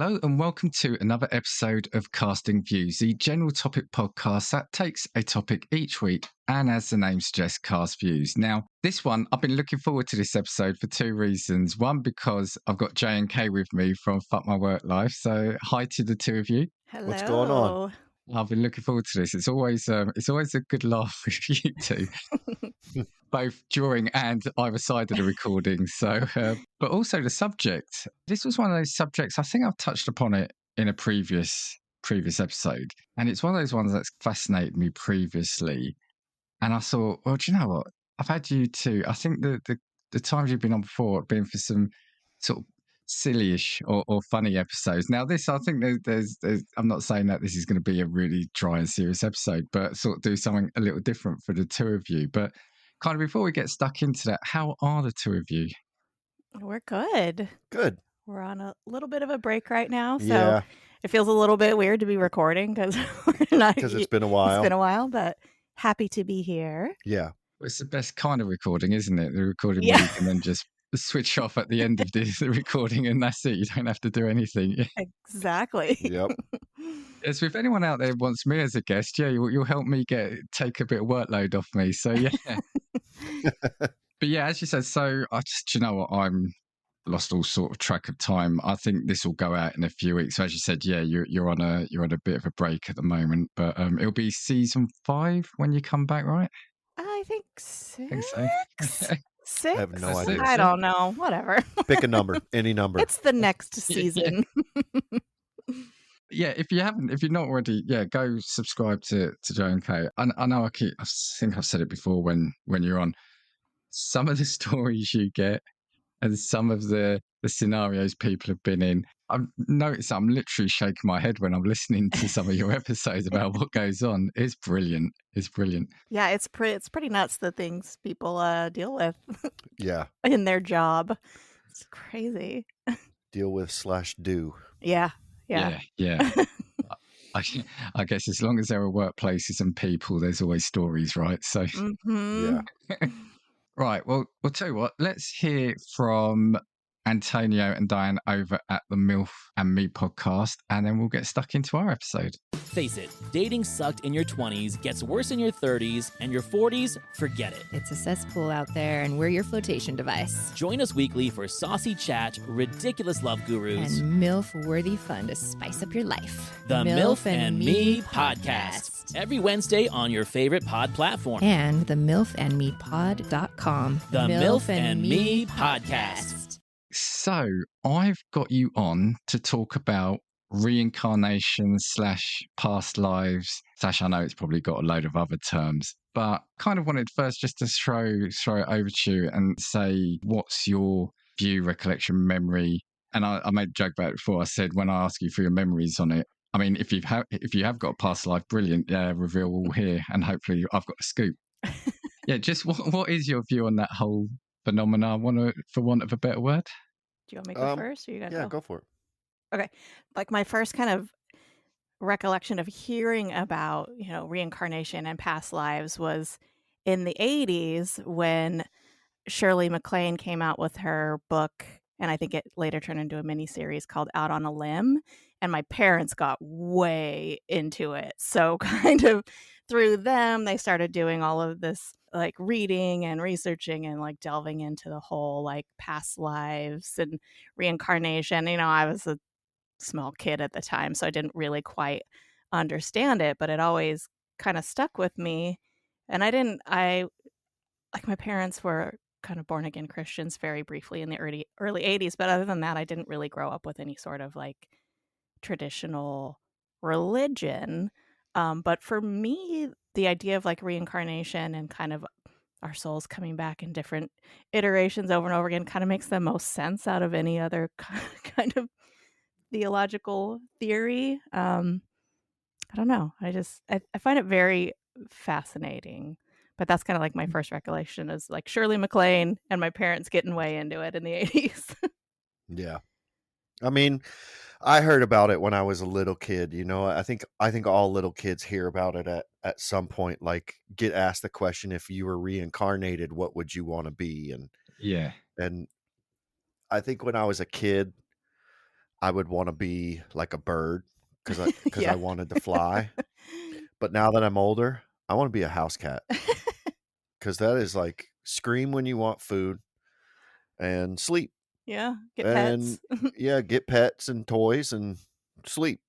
Hello and welcome to another episode of Casting Views, the general topic podcast that takes a topic each week and, as the name suggests, cast views. Now, this one, I've been looking forward to this episode for two reasons. One, because I've got J and K with me from Fuck My Work Life. So hi to the two of you. Hello. What's going on? I've been looking forward to this. It's always a good laugh with you two, both during and either side of the recording. So, but also the subject. This was one of those subjects. I think I've touched upon it in a previous episode, and it's one of those ones that's fascinated me previously. And I thought, well, do you know what? I've had you two. I think the times you've been on before have been for some sort of sillyish or funny episodes. Now, this, I think there's I'm not saying that this is going to be a really dry and serious episode, but sort of do something a little different for the two of you. But kind of before we get stuck into that, how are the two of you? We're good. Good. We're on a little bit of a break right now, so Yeah, it feels a little bit weird to be recording because we're not. because it's been a while. It's been a while, but happy to be here. Yeah. Well, it's the best kind of recording, isn't it? The recording Yeah. where you can then just switch off at the end of the recording and that's it. You don't have to do anything. Exactly. Yep. As if anyone out there wants me as a guest, yeah, you'll help me take a bit of workload off me. So yeah. But yeah, as you said, so I just, you know what, I'm lost all sort of track of time. I think this will go out in a few weeks. So as you said, yeah, you're on a bit of a break at the moment, but it'll be season 5 when you come back, right? I think 6. I think so. 6? I have no That's idea. it. I don't know. Whatever. Pick a number, any number. It's the next Yeah. season. Yeah, if you're not already, yeah, go subscribe to Joe and Kay. I know I think I've said it before when you're on. Some of the stories you get and some of the scenarios people have been in, I've noticed I'm literally shaking my head when I'm listening to some of your episodes about what goes on. It's brilliant. It's brilliant. Yeah, it's pretty nuts the things people deal with Yeah. in their job. It's crazy. Deal with / do. Yeah. Yeah. I guess as long as there are workplaces and people, there's always stories, right? So, Mhm. Yeah. right. Well, we'll tell you what. Let's hear from Antonio and Diane over at the MILF and Me podcast, and then we'll get stuck into our episode. Face it, dating sucked in your 20s, gets worse in your 30s, and your 40s, forget it. It's a cesspool out there, and we're your flotation device. Join us weekly for saucy chat, ridiculous love gurus, And MILF-worthy fun to spice up your life. the MILF and Me podcast. Every Wednesday on your favorite pod platform. And the MILFandMePod.com. The MILF and Me podcast. So I've got you on to talk about reincarnation / past lives / I know it's probably got a load of other terms, but kind of wanted first just to throw it over to you and say, what's your view, recollection, memory? And I made a joke about it before. I said, when I ask you for your memories on it, I mean, if you have got a past life, brilliant, yeah, reveal all here, and hopefully I've got a scoop. Yeah, just what is your view on that whole phenomena, for want of a better word? Do you want me to go first? Or you Yeah, go for it. Okay. Like my first kind of recollection of hearing about, reincarnation and past lives was in the 80s when Shirley MacLaine came out with her book, and I think it later turned into a miniseries called Out on a Limb, and my parents got way into it. So kind of through them, they started doing all of this like reading and researching and like delving into the whole like past lives and reincarnation. I was a small kid at the time, so I didn't really quite understand it, but it always kind of stuck with me. And my parents were kind of born again Christians very briefly in the early 80s, but other than that, I didn't really grow up with any sort of like traditional religion. But for me, the idea of like reincarnation and kind of our souls coming back in different iterations over and over again kind of makes the most sense out of any other kind of theological theory. I don't know. I find it very fascinating. But that's kind of like my first recollection is like Shirley MacLaine and my parents getting way into it in the 80s. Yeah. I mean, I heard about it when I was a little kid. I think all little kids hear about it at some point, like get asked the question, if you were reincarnated, what would you want to be? Yeah. And I think when I was a kid, I would want to be like a bird because I Yeah. wanted to fly. But now that I'm older, I want to be a house cat because that is like scream when you want food and sleep Yeah. Get and pets. get pets and toys and sleep.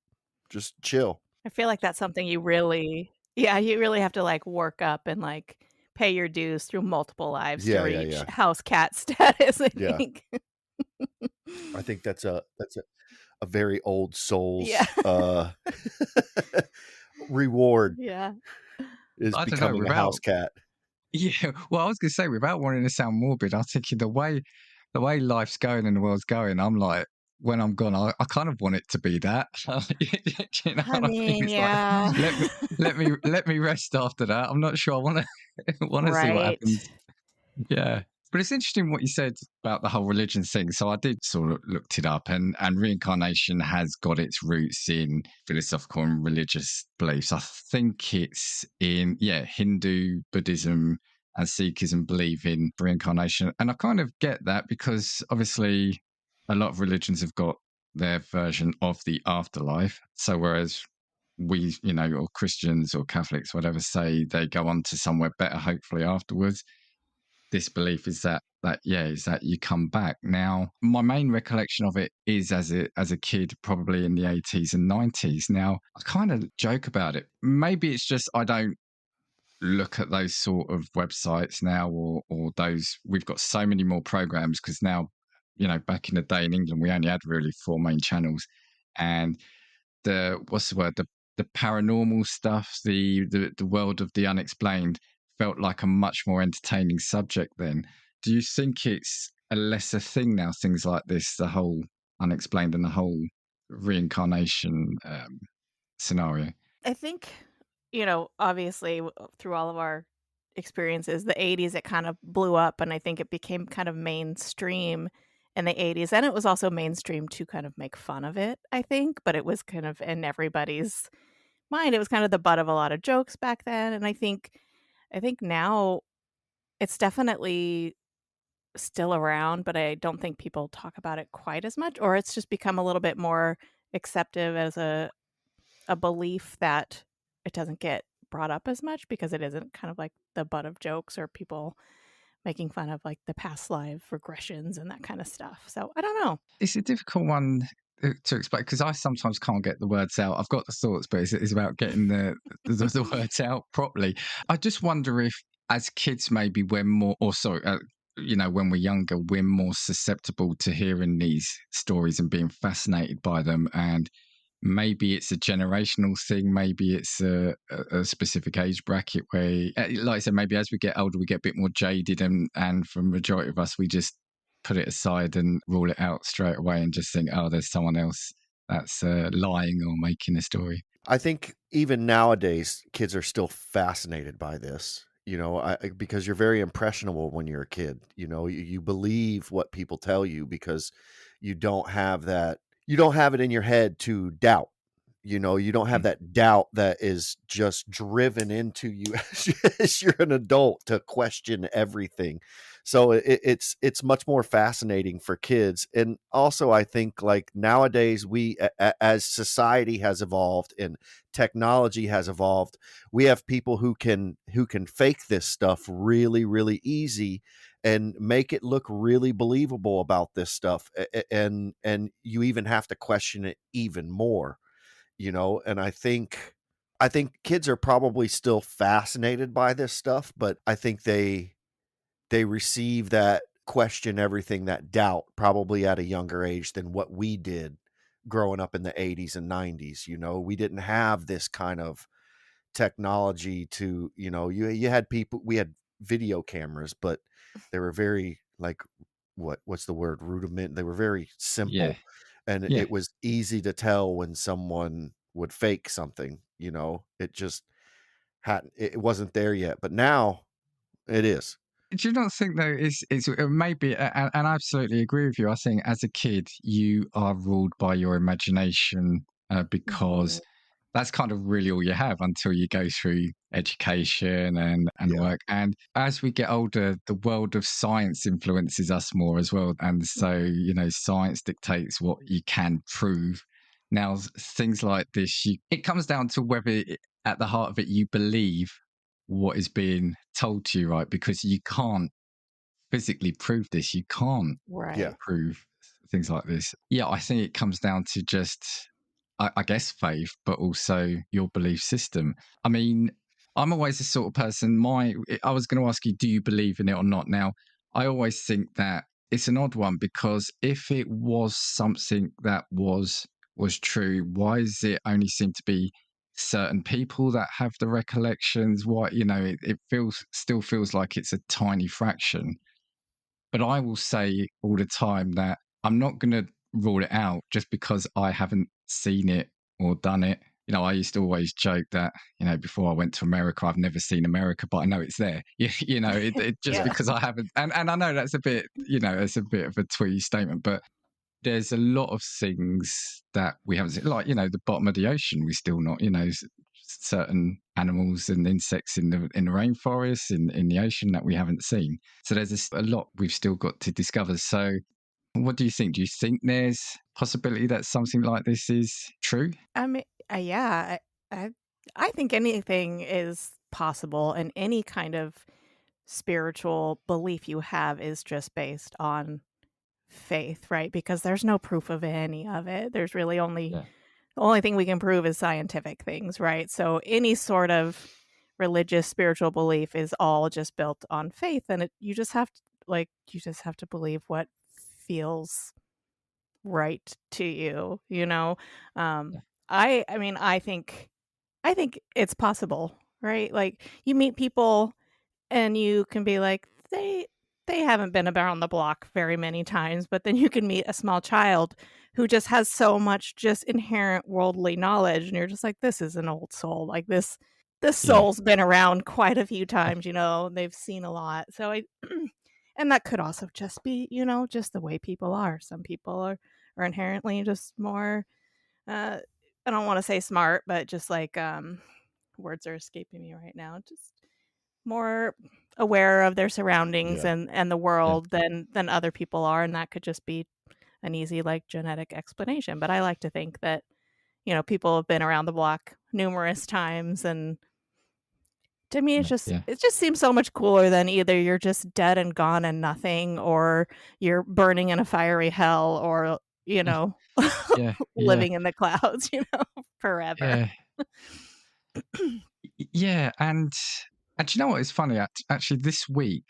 Just chill. I feel like that's something you really have to like work up and like pay your dues through multiple lives to Yeah, yeah, reach yeah. house cat status, I Yeah. think. I think that's a very old soul's Yeah. reward Yeah. is I don't know, becoming a house cat. Yeah, well, I was going to say, without wanting to sound morbid, I'm thinking the way life's going and the world's going, I'm like, when I'm gone, I kind of want it to be that. You know I what I mean? mean, It's yeah. like, let me rest after that. I'm not sure I want to see what Right. happens. Yeah. But it's interesting what you said about the whole religion thing. So I did sort of looked it up, and reincarnation has got its roots in philosophical and religious beliefs. I think it's in, Hindu, Buddhism, and Sikhism believe in reincarnation. And I kind of get that because obviously a lot of religions have got their version of the afterlife. So whereas we, or Christians or Catholics, whatever, say they go on to somewhere better, hopefully afterwards, this belief is that you come back. Now, my main recollection of it is as a kid, probably in the 80s and 90s. Now, I kind of joke about it. Maybe it's just I don't look at those sort of websites now, or those. We've got so many more programs because now, back in the day in England, we only had really 4 main channels, and what's the word, the paranormal stuff, the world of the unexplained felt like a much more entertaining subject then. Do you think it's a lesser thing now, things like this, the whole unexplained and the whole reincarnation scenario? I think, obviously through all of our experiences, the 80s, it kind of blew up, and I think it became kind of mainstream in the 80s. And it was also mainstream to kind of make fun of it, I think, but it was kind of in everybody's mind. It was kind of the butt of a lot of jokes back then. And I think now it's definitely still around, but I don't think people talk about it quite as much, or it's just become a little bit more accepted as a belief that it doesn't get brought up as much because it isn't kind of like the butt of jokes or people making fun of like the past life regressions and that kind of stuff. So I don't know. It's a difficult one to explain because I sometimes can't get the words out. I've got the thoughts, but it's about getting the words out properly. I just wonder if, as kids, maybe we're more, or sorry, when we're younger, we're more susceptible to hearing these stories and being fascinated by them. And maybe it's a generational thing. Maybe it's a specific age bracket where, like I said, maybe as we get older, we get a bit more jaded, and for the majority of us, we just put it aside and rule it out straight away and just think, oh, there's someone else that's lying or making a story. I think even nowadays, kids are still fascinated by this, because you're very impressionable when you're a kid. You believe what people tell you because you don't have it in your head to doubt. You don't have that doubt that is just driven into you as you're an adult to question everything. So it's much more fascinating for kids. And also, I think like nowadays as society has evolved and technology has evolved, we have people who can fake this stuff really, really easy and make it look really believable about this stuff. And you even have to question it even more. And I think kids are probably still fascinated by this stuff, but I think they receive that question everything, that doubt, probably at a younger age than what we did growing up in the 80s and 90s. We didn't have this kind of technology to, you had people, we had video cameras, but they were very like, what's the word, rudiment, they were very simple. Yeah. And Yeah. it was easy to tell when someone would fake something. It just hadn't, it wasn't there yet, but now it is. Do you not think though it's maybe, and I absolutely agree with you. I think as a kid you are ruled by your imagination because that's kind of really all you have until you go through education and Yeah. work. And as we get older, the world of science influences us more as well. And so, you know, science dictates what you can prove. Now, things like this, it comes down to whether at the heart of it, you believe what is being told to you, right? Because you can't physically prove this. You can't Right. prove things like this. Yeah, I think it comes down to just, I guess, faith, but also your belief system. I mean, I'm always the sort of person, I was going to ask you, do you believe in it or not? Now, I always think that it's an odd one, because if it was something that was true, why does it only seem to be certain people that have the recollections? Why, you know, it still feels like it's a tiny fraction. But I will say all the time that I'm not going to rule it out just because I haven't seen it or done it. You know, I used to always joke that, you know, before I went to America, I've never seen America, but I know it's there. You know, it just Yeah. because I haven't, and I know that's a bit, you know, it's a bit of a twee statement, but there's a lot of things that we haven't seen, like, you know, the bottom of the ocean. We still not, you know, certain animals and insects in the rainforest, in the ocean, that we haven't seen. So there's a lot we've still got to discover. So what do you think? Do you think there's possibility that something like this is true? I mean, yeah, I I think anything is possible, and any kind of spiritual belief you have is just based on faith, right? Because there's no proof of any of it. There's really only Yeah. the only thing we can prove is scientific things, right? So any sort of religious spiritual belief is all just built on faith, and you just have to, you just have to believe what feels right to you, you know? Yeah. I mean, I think it's possible, right? Like, you meet people and you can be like, they haven't been around the block very many times, but then you can meet a small child who just has so much just inherent worldly knowledge, and you're just like, this is an old soul. Like, this Yeah. soul's been around quite a few times, you know, they've seen a lot. So I and that could also just be, you know, just the way people are. Some people are inherently just more uh I don't want to say smart, but just like words are escaping me right now. Just more aware of their surroundings Yeah. and the Yeah. world than other people are, and that could just be an easy, like, genetic explanation. But I like to think that, you know, people have been around the block numerous times, and to me Yeah. it just seems so much cooler than either you're just dead and gone and nothing, or you're burning in a fiery hell, or, you know, Yeah. Yeah. living in the clouds, you know, forever. Yeah. Yeah. And do you know what is funny? Actually, this week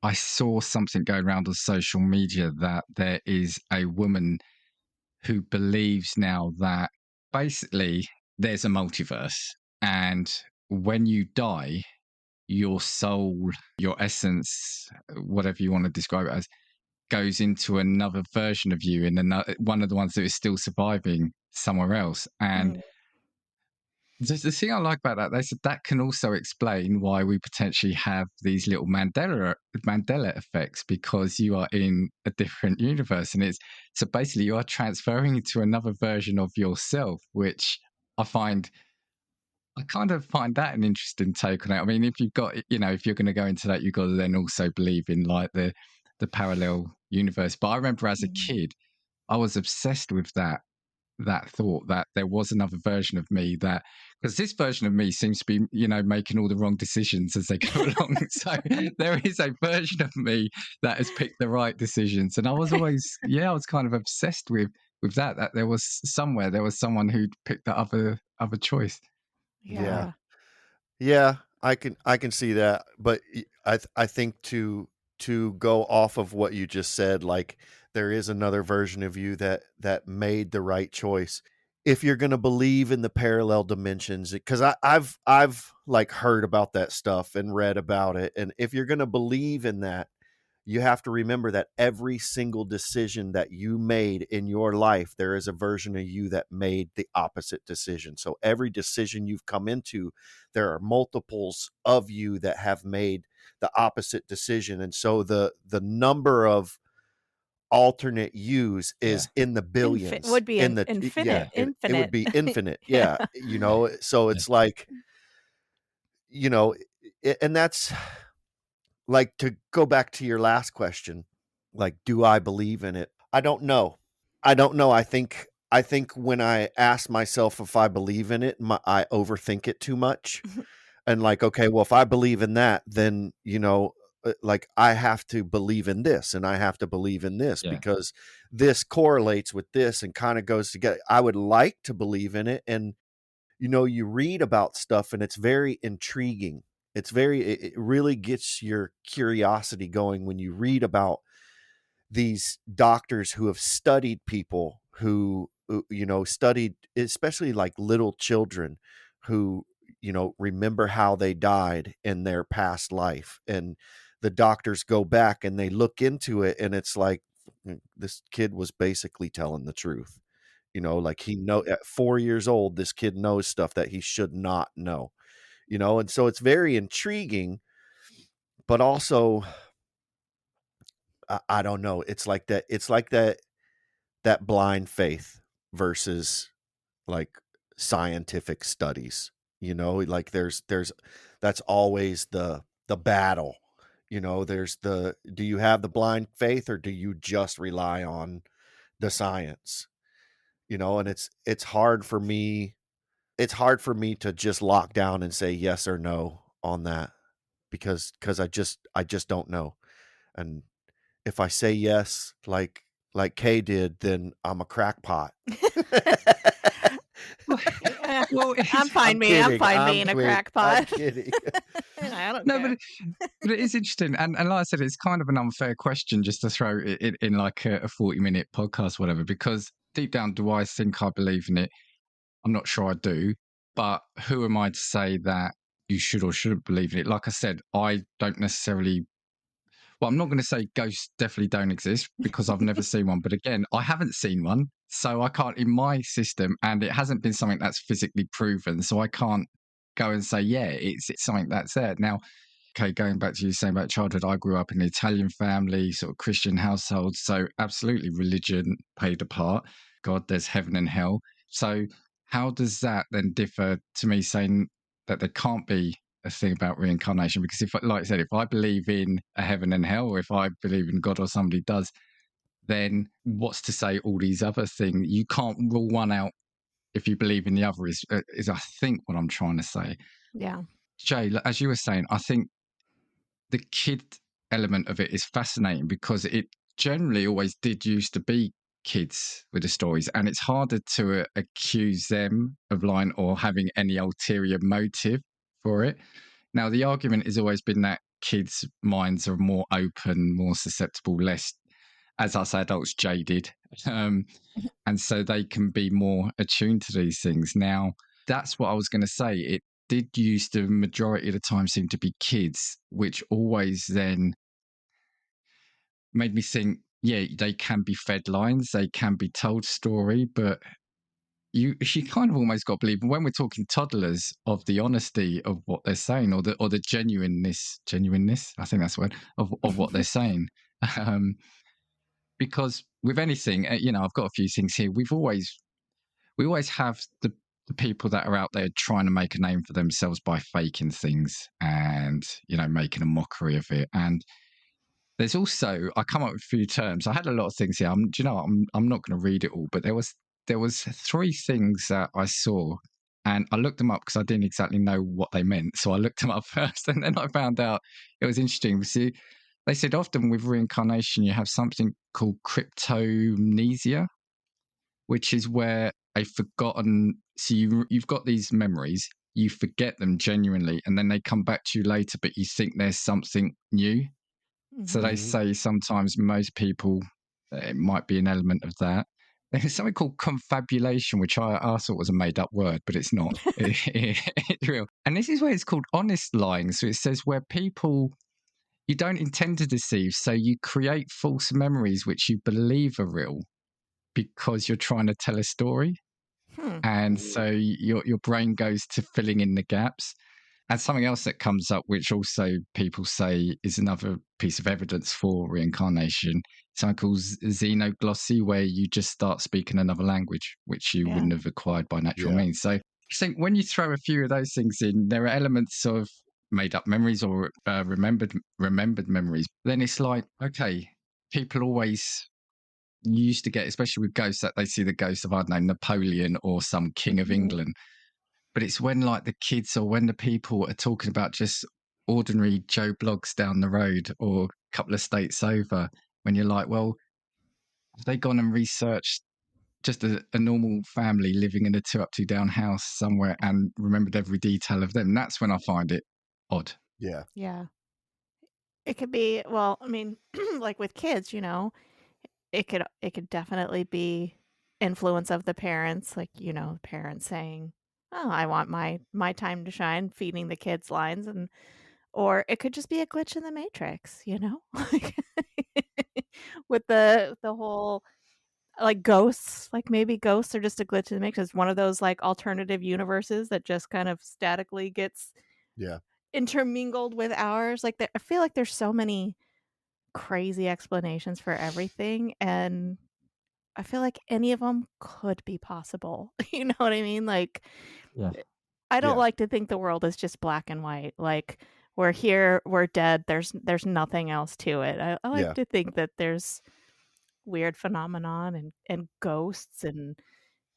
I saw something going around on social media that there is a woman who believes now that basically there's a multiverse, and when you die, your soul, your essence, whatever you want to describe it as, goes into another version of you, in another one of the ones that is still surviving somewhere else. And Mm, the thing I like about that, they said that can also explain why we potentially have these little Mandela effects, because you are in a different universe, and it's so basically you are transferring into another version of yourself, which I find I kind of find that an interesting take on it. I mean, if you've got, you know, if you're going to go into that, you've got to then also believe in like the parallel universe. But I remember as a mm. kid, I was obsessed with that thought that there was another version of me, that because this version of me seems to be, you know, making all the wrong decisions as they go along. So there is a version of me that has picked the right decisions. And I was always, yeah, I was kind of obsessed with that there was someone who'd picked the other choice. Yeah. Yeah. Yeah, I can see that, but I think to go off of what you just said, like there is another version of you that made the right choice. If you're going to believe in the parallel dimensions, because I've like heard about that stuff and read about it, and if you're going to believe in that, you have to remember that every single decision that you made in your life, there is a version of you that made the opposite decision. So every decision you've come into, there are multiples of you that have made the opposite decision. And so the number alternate use is in the billions. Would be in the infinite. it would be infinite. Yeah. You know, so it's like, you know, and that's like, to go back to your last question, like, do I believe in it? I don't know. I think when I ask myself if I believe in it, I overthink it too much. And like, okay, well, if I believe in that, then, you know, like, I have to believe in this and I have to believe in this because this correlates with this and kind of goes together. I would like to believe in it. And, you know, you read about stuff and it's very intriguing. It really gets your curiosity going when you read about these doctors who have studied people who, you know, studied especially like little children who, you know, remember how they died in their past life. And the doctors go back and they look into it and it's like, this kid was basically telling the truth. You know, like, at 4 years old, this kid knows stuff that he should not know, you know? And so it's very intriguing, but also, I don't know. It's like that blind faith versus like scientific studies, you know, like that's always the battle, you know, do you have the blind faith or do you just rely on the science, you know? And it's hard for me to just lock down and say yes or no on that because I just don't know. And if I say yes, like Kay did, then I'm a crackpot. Well, I'm fine being a crackpot. I'm kidding. I don't No, care. but it is interesting. And like I said, it's kind of an unfair question just to throw it in like a 40-minute podcast, whatever, because deep down, do I think I believe in it? I'm not sure I do. But who am I to say that you should or shouldn't believe in it? Like I said, I don't necessarily. Well, I'm not going to say ghosts definitely don't exist because I've never seen one. But again, I haven't seen one. So I can't, in my system, and it hasn't been something that's physically proven. So I can't go and say, yeah, it's something that's there. Now, okay, going back to you saying about childhood, I grew up in an Italian family, sort of Christian household. So absolutely religion played a part. God, there's heaven and hell. So how does that then differ to me saying that there can't be a thing about reincarnation? Because if, like I said, if I believe in a heaven and hell, or if I believe in God or somebody does, then what's to say all these other things? You can't rule one out if you believe in the other is I think what I'm trying to say. Yeah. Jay, as you were saying, I think the kid element of it is fascinating because it generally always did used to be kids with the stories, and it's harder to accuse them of lying or having any ulterior motive for it. Now, the argument has always been that kids' minds are more open, more susceptible, less, as us adults, jaded. And so they can be more attuned to these things. Now, that's what I was going to say. It did used to, majority of the time, seem to be kids, which always then made me think, yeah, they can be fed lines, they can be told story, but you kind of almost got to believe when we're talking toddlers of the honesty of what they're saying or the genuineness, I think that's the word, of what they're saying. Because with anything, you know, I've got a few things here. We always have the people that are out there trying to make a name for themselves by faking things and, you know, making a mockery of it. And there's also, I come up with a few terms. I had a lot of things here. Do you know, I'm not going to read it all, but there was 3 things that I saw, and I looked them up because I didn't exactly know what they meant. So I looked them up first, and then I found out it was interesting. See, they said often with reincarnation you have something called cryptomnesia, which is where a forgotten. So you've got these memories, you forget them genuinely, and then they come back to you later, but you think there's something new. So they say sometimes most people, it might be an element of that. There's something called confabulation, which I thought was a made up word, but it's not. It's real. And this is where it's called honest lying. So it says where people, you don't intend to deceive. So you create false memories, which you believe are real because you're trying to tell a story. And so your brain goes to filling in the gaps. And something else that comes up, which also people say is another piece of evidence for reincarnation, something called xenoglossy, where you just start speaking another language, which you wouldn't have acquired by natural means. So I think when you throw a few of those things in, there are elements of made up memories or remembered memories. Then it's like, okay, people always used to get, especially with ghosts, that they see the ghost of, I don't know, Napoleon or some king of England. But it's when like the kids or when the people are talking about just ordinary Joe Blogs down the road or a couple of states over, when you're like, well, have they gone and researched just a normal family living in a 2 up 2 down house somewhere and remembered every detail of them? That's when I find it odd. Yeah. Yeah. It could be, well, I mean, like with kids, you know, it could definitely be influence of the parents, like, you know, parents saying, "Oh, I want my time to shine," feeding the kids lines, and or it could just be a glitch in the matrix, you know? Like with the whole like ghosts, like maybe ghosts are just a glitch in the matrix. It's one of those like alternative universes that just kind of statically gets intermingled with ours. Like I feel like there's so many crazy explanations for everything, and I feel like any of them could be possible. You know what I mean? Like, I don't like to think the world is just black and white. Like, we're here, we're dead. There's nothing else to it. I like to think that there's weird phenomenon and ghosts and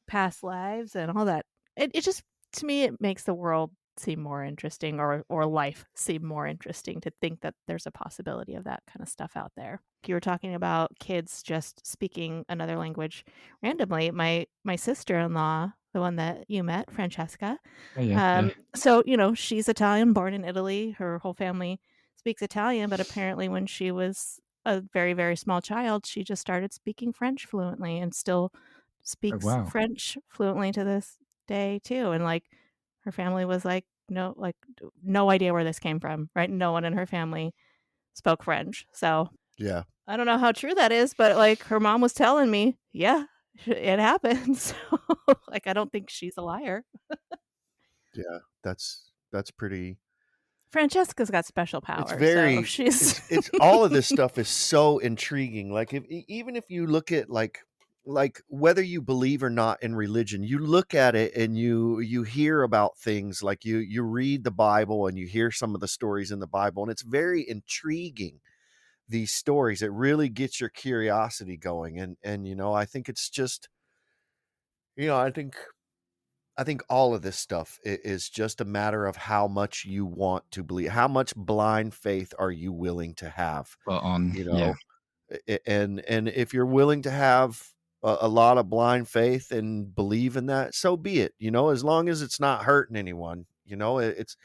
past lives and all that. It just, to me, it makes the world seem more interesting, or life seem more interesting, to think that there's a possibility of that kind of stuff out there. You were talking about kids just speaking another language randomly. My sister-in-law, the one that you met, Francesca. So, you know, she's Italian, born in Italy. Her whole family speaks Italian, but apparently when she was a very, very small child, she just started speaking French fluently and still speaks French fluently to this day too. And like her family was like, no idea where this came from, right? No one in her family spoke French. So I don't know how true that is, but like her mom was telling me, yeah, it happened. So like, I don't think she's a liar. Yeah, that's pretty. Francesca's got special powers. It's very. So she's it's all of this stuff is so intriguing. Like even if you look at like whether you believe or not in religion, you look at it and you hear about things, like you read the Bible and you hear some of the stories in the Bible, and it's very intriguing. These stories, it really gets your curiosity going, and you know, I think it's just, you know, I think all of this stuff is just a matter of how much you want to believe. How much blind faith are you willing to have? You know, and if you're willing to have a lot of blind faith and believe in that, so be it. You know, as long as it's not hurting anyone, you know, it's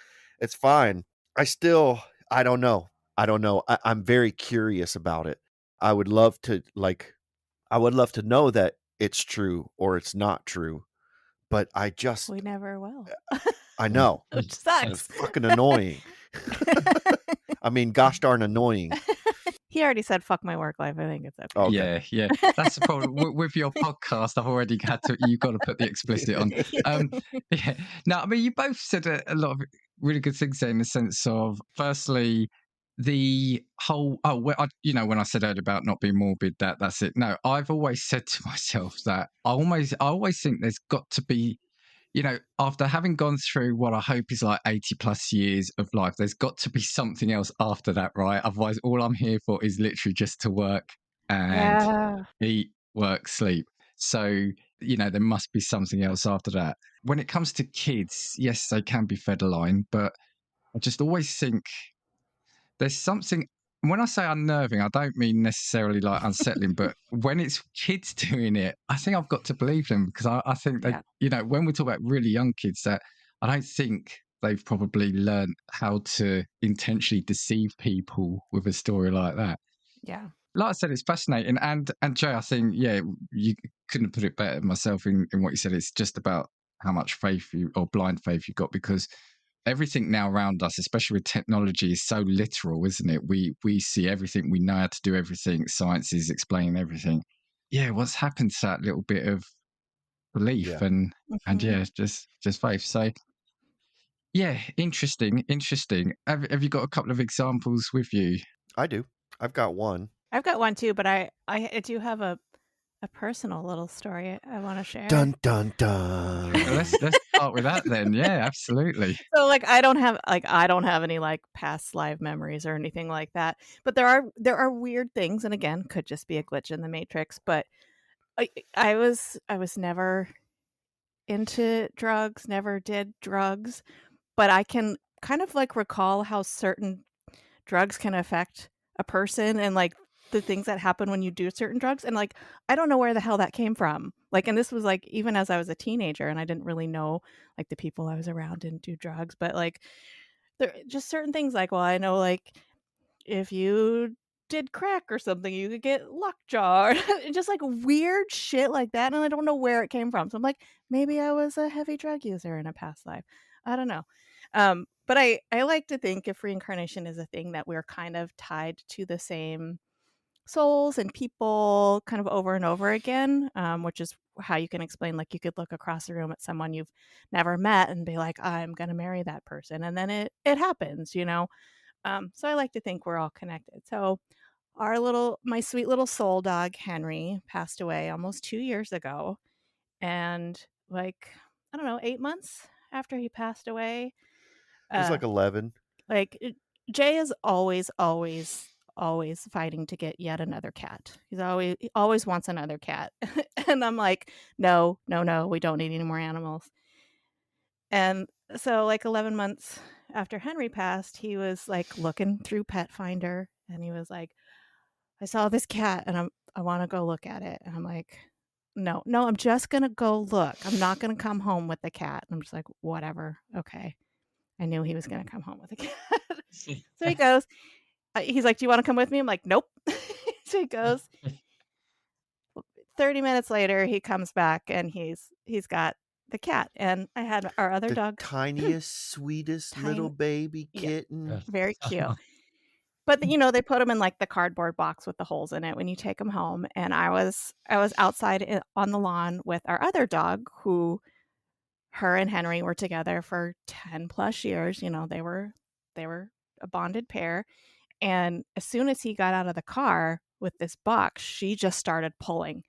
fine. I don't know. I'm very curious about it. I would love to know that it's true or it's not true. But we never will. I know. Which sucks. It's fucking annoying. I mean, gosh darn annoying. He already said, fuck my work life. I think it's okay. Okay. Yeah. That's the problem. With your podcast, I've already you've got to put the explicit on. No, I mean, you both said a lot of really good things there, in the sense of, firstly, the whole, when I said earlier about not being morbid, that's it. No, I've always said to myself that I always think there's got to be, you know, after having gone through what I hope is like 80 plus years of life, there's got to be something else after that, right? Otherwise, all I'm here for is literally just to work and eat, work, sleep. So, you know, there must be something else after that. When it comes to kids, yes, they can be fed a line, but I just always think there's something. When I say unnerving, I don't mean necessarily like unsettling, but when it's kids doing it, I think I've got to believe them, because I think they, you know, when we talk about really young kids, that I don't think they've probably learned how to intentionally deceive people with a story like that. Yeah. Like I said, it's fascinating. And Jay, I think, you couldn't put it better myself in what you said. It's just about how much faith or blind faith you've got, because everything now around us, especially with technology, is so literal, isn't it? We see everything, we know how to do everything, science is explaining everything. Yeah, what's happened to that little bit of belief and just faith? So Yeah, interesting. Have you got a couple of examples with you? I do. I've got one. I've got one too, but I do have a personal little story I want to share. Dun dun dun. Let's start with that then. Yeah, absolutely. So like I don't have any like past live memories or anything like that. But there are weird things, and again, could just be a glitch in the matrix. But I was never into drugs, never did drugs, but I can kind of like recall how certain drugs can affect a person and like the things that happen when you do certain drugs. And like I don't know where the hell that came from. Like, and this was like even as I was a teenager and I didn't really know like the people I was around didn't do drugs, but like there just certain things like, well, I know like if you did crack or something, you could get lockjaw, or just like weird shit like that. And I don't know where it came from. So I'm like, maybe I was a heavy drug user in a past life. I don't know. But I like to think if reincarnation is a thing that we're kind of tied to the same souls and people kind of over and over again, which is how you can explain, like you could look across the room at someone you've never met and be like, I'm going to marry that person. And then it happens, you know? So I like to think we're all connected. So my sweet little soul dog, Henry, passed away almost 2 years ago. And like, I don't know, 8 months after he passed away, It was uh, like 11. Jay is always fighting to get yet another cat. He always wants another cat. And I'm like, no, we don't need any more animals. And so like 11 months after Henry passed, he was like looking through Pet Finder and he was like, I saw this cat and I want to go look at it. And I'm like, no, I'm just going to go look. I'm not going to come home with the cat. And I'm just like, whatever. Okay. I knew he was going to come home with a cat. So he goes, he's like, do you want to come with me? I'm like, nope. So he goes. 30 minutes later, he comes back and he's got the cat. And I had our other The dog. tiniest, sweetest little baby kitten. Very cute. But you know, they put them in like the cardboard box with the holes in it when you take them home. And I was outside on the lawn with our other dog, who her and Henry were together for 10 plus years. You know, they were a bonded pair. And as soon as he got out of the car with this box, she just started pulling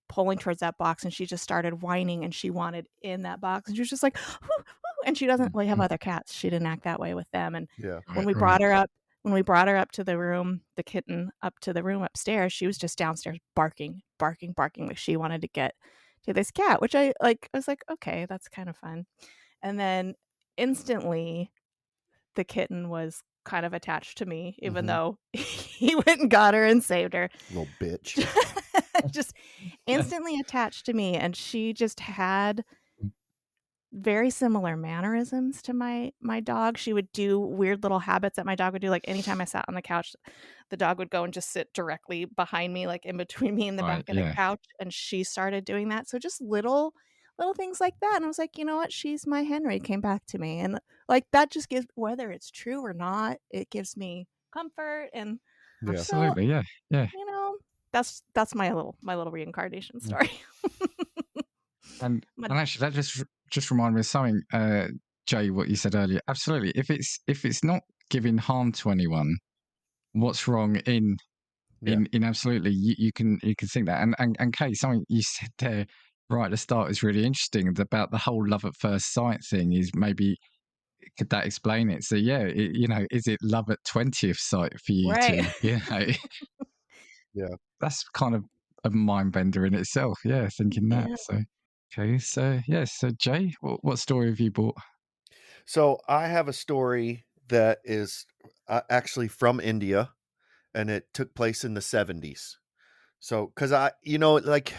towards that box, and she just started whining, and she wanted in that box, and she was just like, whoo, whoo. And she doesn't have other cats. She didn't act that way with them. And Yeah. when we brought her up to the room, the kitten up to the room upstairs, she was just downstairs barking like she wanted to get to this cat, which I was like, okay, that's kind of fun. And then instantly the kitten was kind of attached to me, even though he went and got her and saved her. Little bitch. Just instantly attached to me. And she just had very similar mannerisms to my dog. She would do weird little habits that my dog would do. Like anytime I sat on the couch, the dog would go and just sit directly behind me, like in between me and the back of the couch. And she started doing that. So just little things like that. And I was like, you know what? She's my Henry, came back to me. And like that just gives, whether it's true or not, it gives me comfort. And absolutely, so, yeah. You know, that's my little reincarnation story. And actually, that just reminded me of something, Jay, what you said earlier. Absolutely, if it's not giving harm to anyone, what's wrong in absolutely? You can think that. And Kate, something you said there right at the start is really interesting about the whole love at first sight thing. Is maybe could that explain it? So yeah, is it love at 20th sight for you Right. too? Yeah. That's kind of a mind bender in itself. Yeah, thinking that. So. Okay, so so Jay, what story have you brought? So I have a story that is actually from India, and it took place in the 70s. So, because like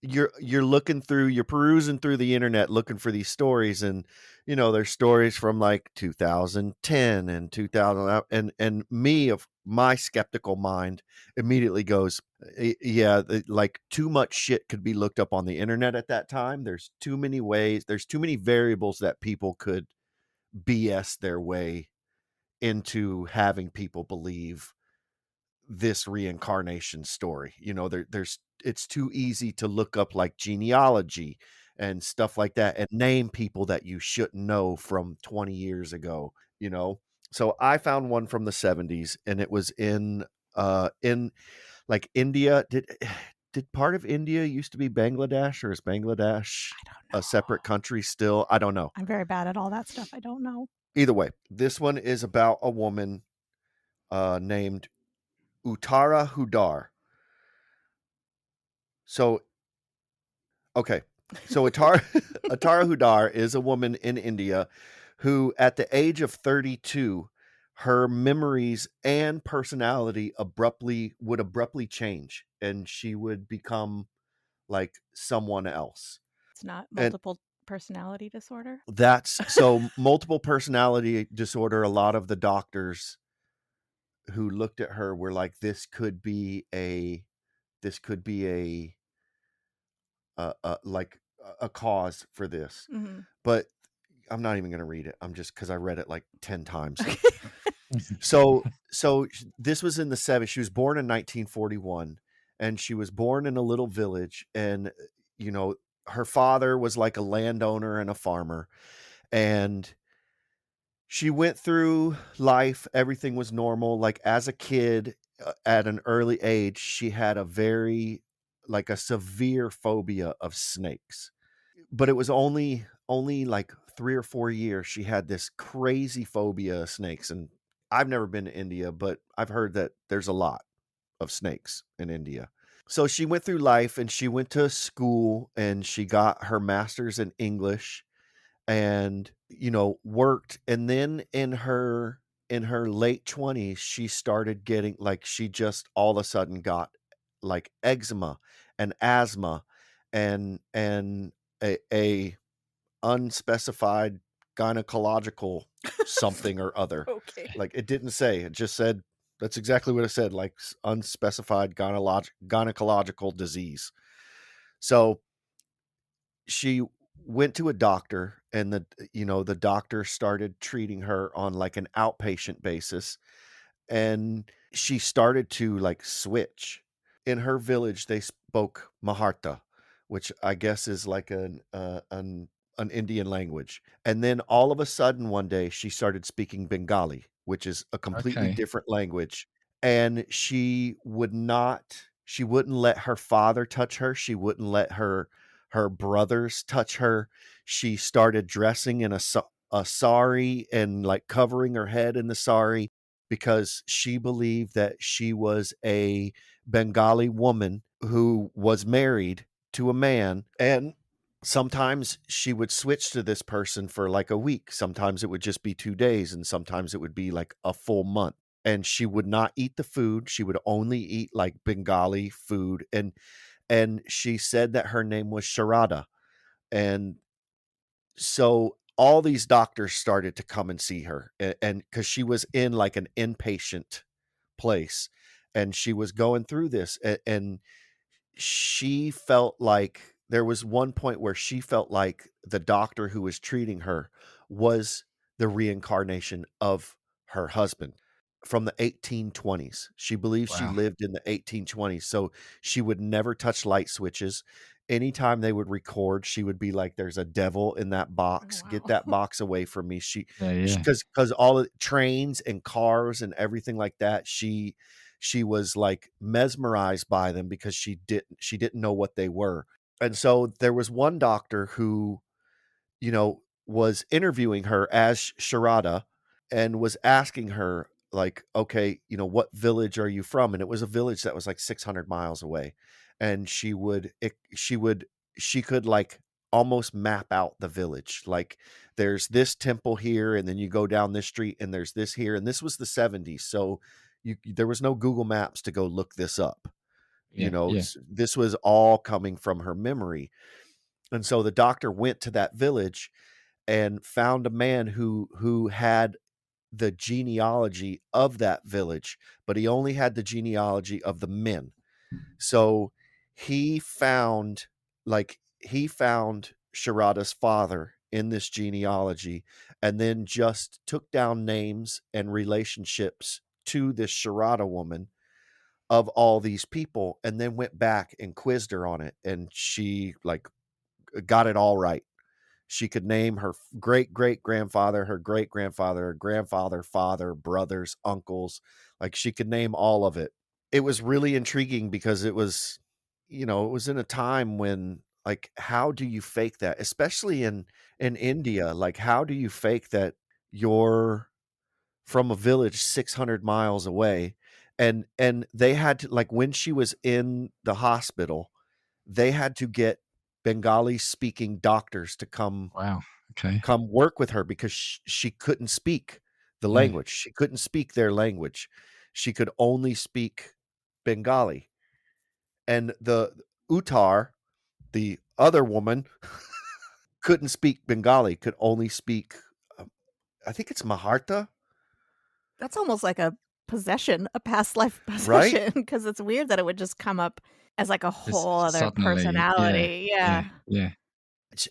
you're perusing through the internet looking for these stories, and there's stories from like 2010 and 2000, and me, of my skeptical mind, immediately goes, yeah, like too much shit could be looked up on the internet at that time. There's too many ways, there's too many variables that people could BS their way into having people believe this reincarnation story. There's it's too easy to look up like genealogy and stuff like that, and name people that you shouldn't know from 20 years ago, you know. So I found one from the 70s, and it was in like India. Did part of India used to be Bangladesh, or is Bangladesh I don't know. a separate country still? I don't know. I'm very bad at all that stuff. I don't know. Either way, this one is about a woman named Uttara Hudar. So, okay. So Uttara Hudar is a woman in India who, at the age of 32, her memories and personality would abruptly change, and she would become like someone else. It's not And multiple personality disorder. that's so multiple personality disorder. A lot of the doctors who looked at her were like, this could be a like a cause for this. Mm-hmm. But I'm not even going to read it. I'm just, because I read it like 10 times. Okay. So this was in the 70s. She was born in 1941, and she was born in a little village. And, you know, her father was like a landowner and a farmer. And she went through life. Everything was normal. Like, as a kid, at an early age, she had a severe phobia of snakes. But it was only like 3 or 4 years she had this crazy phobia of snakes. And I've never been to India, but I've heard that there's a lot of snakes in India. So she went through life, and she went to school, and she got her master's in English, and, you know, worked. And then in her late 20s, she started getting, like, she just all of a sudden got like eczema and asthma and a unspecified gynecological something or other. Okay. Like, it didn't say, it just said, that's exactly what it said, like unspecified gynecological disease. So she went to a doctor, and the doctor started treating her on like an outpatient basis, and she started to like switch. In her village, they spoke Maharta, which I guess is like an Indian language. And then all of a sudden one day she started speaking Bengali, which is a completely Okay. different language. And she wouldn't let her father touch her. She wouldn't let her brothers touch her. She started dressing in a sari and like covering her head in the sari, because she believed that she was a Bengali woman who was married to a man. And sometimes she would switch to this person for like a week. Sometimes it would just be 2 days, and sometimes it would be like a full month. And she would not eat the food. She would only eat like Bengali food. And she said that her name was Sharada. And so all these doctors started to come and see her, and because she was in like an inpatient place, and she was going through this, and she felt like there was one point where she felt like the doctor who was treating her was the reincarnation of her husband from the 1820s. She believes she Wow. lived in the 1820s. So she would never touch light switches. Anytime they would record, she would be like, there's a devil in that box. Oh, Get wow. that box away from me. Yeah. Because all the trains and cars and everything like that, she was like mesmerized by them, because she didn't know what they were. And so there was one doctor who, was interviewing her as Sharada, and was asking her like, okay, what village are you from? And it was a village that was like 600 miles away. And she could like almost map out the village. Like, there's this temple here, and then you go down this street, and there's this here. And this was the 70s. So there was no Google Maps to go look this up. Yeah. This was all coming from her memory. And so the doctor went to that village and found a man who had the genealogy of that village, but he only had the genealogy of the men. So he found Sharada's father in this genealogy, and then just took down names and relationships to this Sharada woman of all these people, and then went back and quizzed her on it. And she like got it all right. She could name her great-great-grandfather, her great-grandfather, her grandfather, father, brothers, uncles. Like, she could name all of it. It was really intriguing because it was, it was in a time when, like, how do you fake that? Especially in India, like, how do you fake that you're from a village 600 miles away? And they had to, like, when she was in the hospital, they had to get Bengali speaking doctors to come Wow. Okay. work with her because she couldn't speak the Yeah. language. She couldn't speak their language. She could only speak Bengali. And the Uttar, the other woman, couldn't speak Bengali, could only speak, I think it's Maharta, That's almost like a possession, a past life right? possession, because it's weird that it would just come up as like a Just whole other suddenly, yeah, personality. yeah, Yeah. yeah.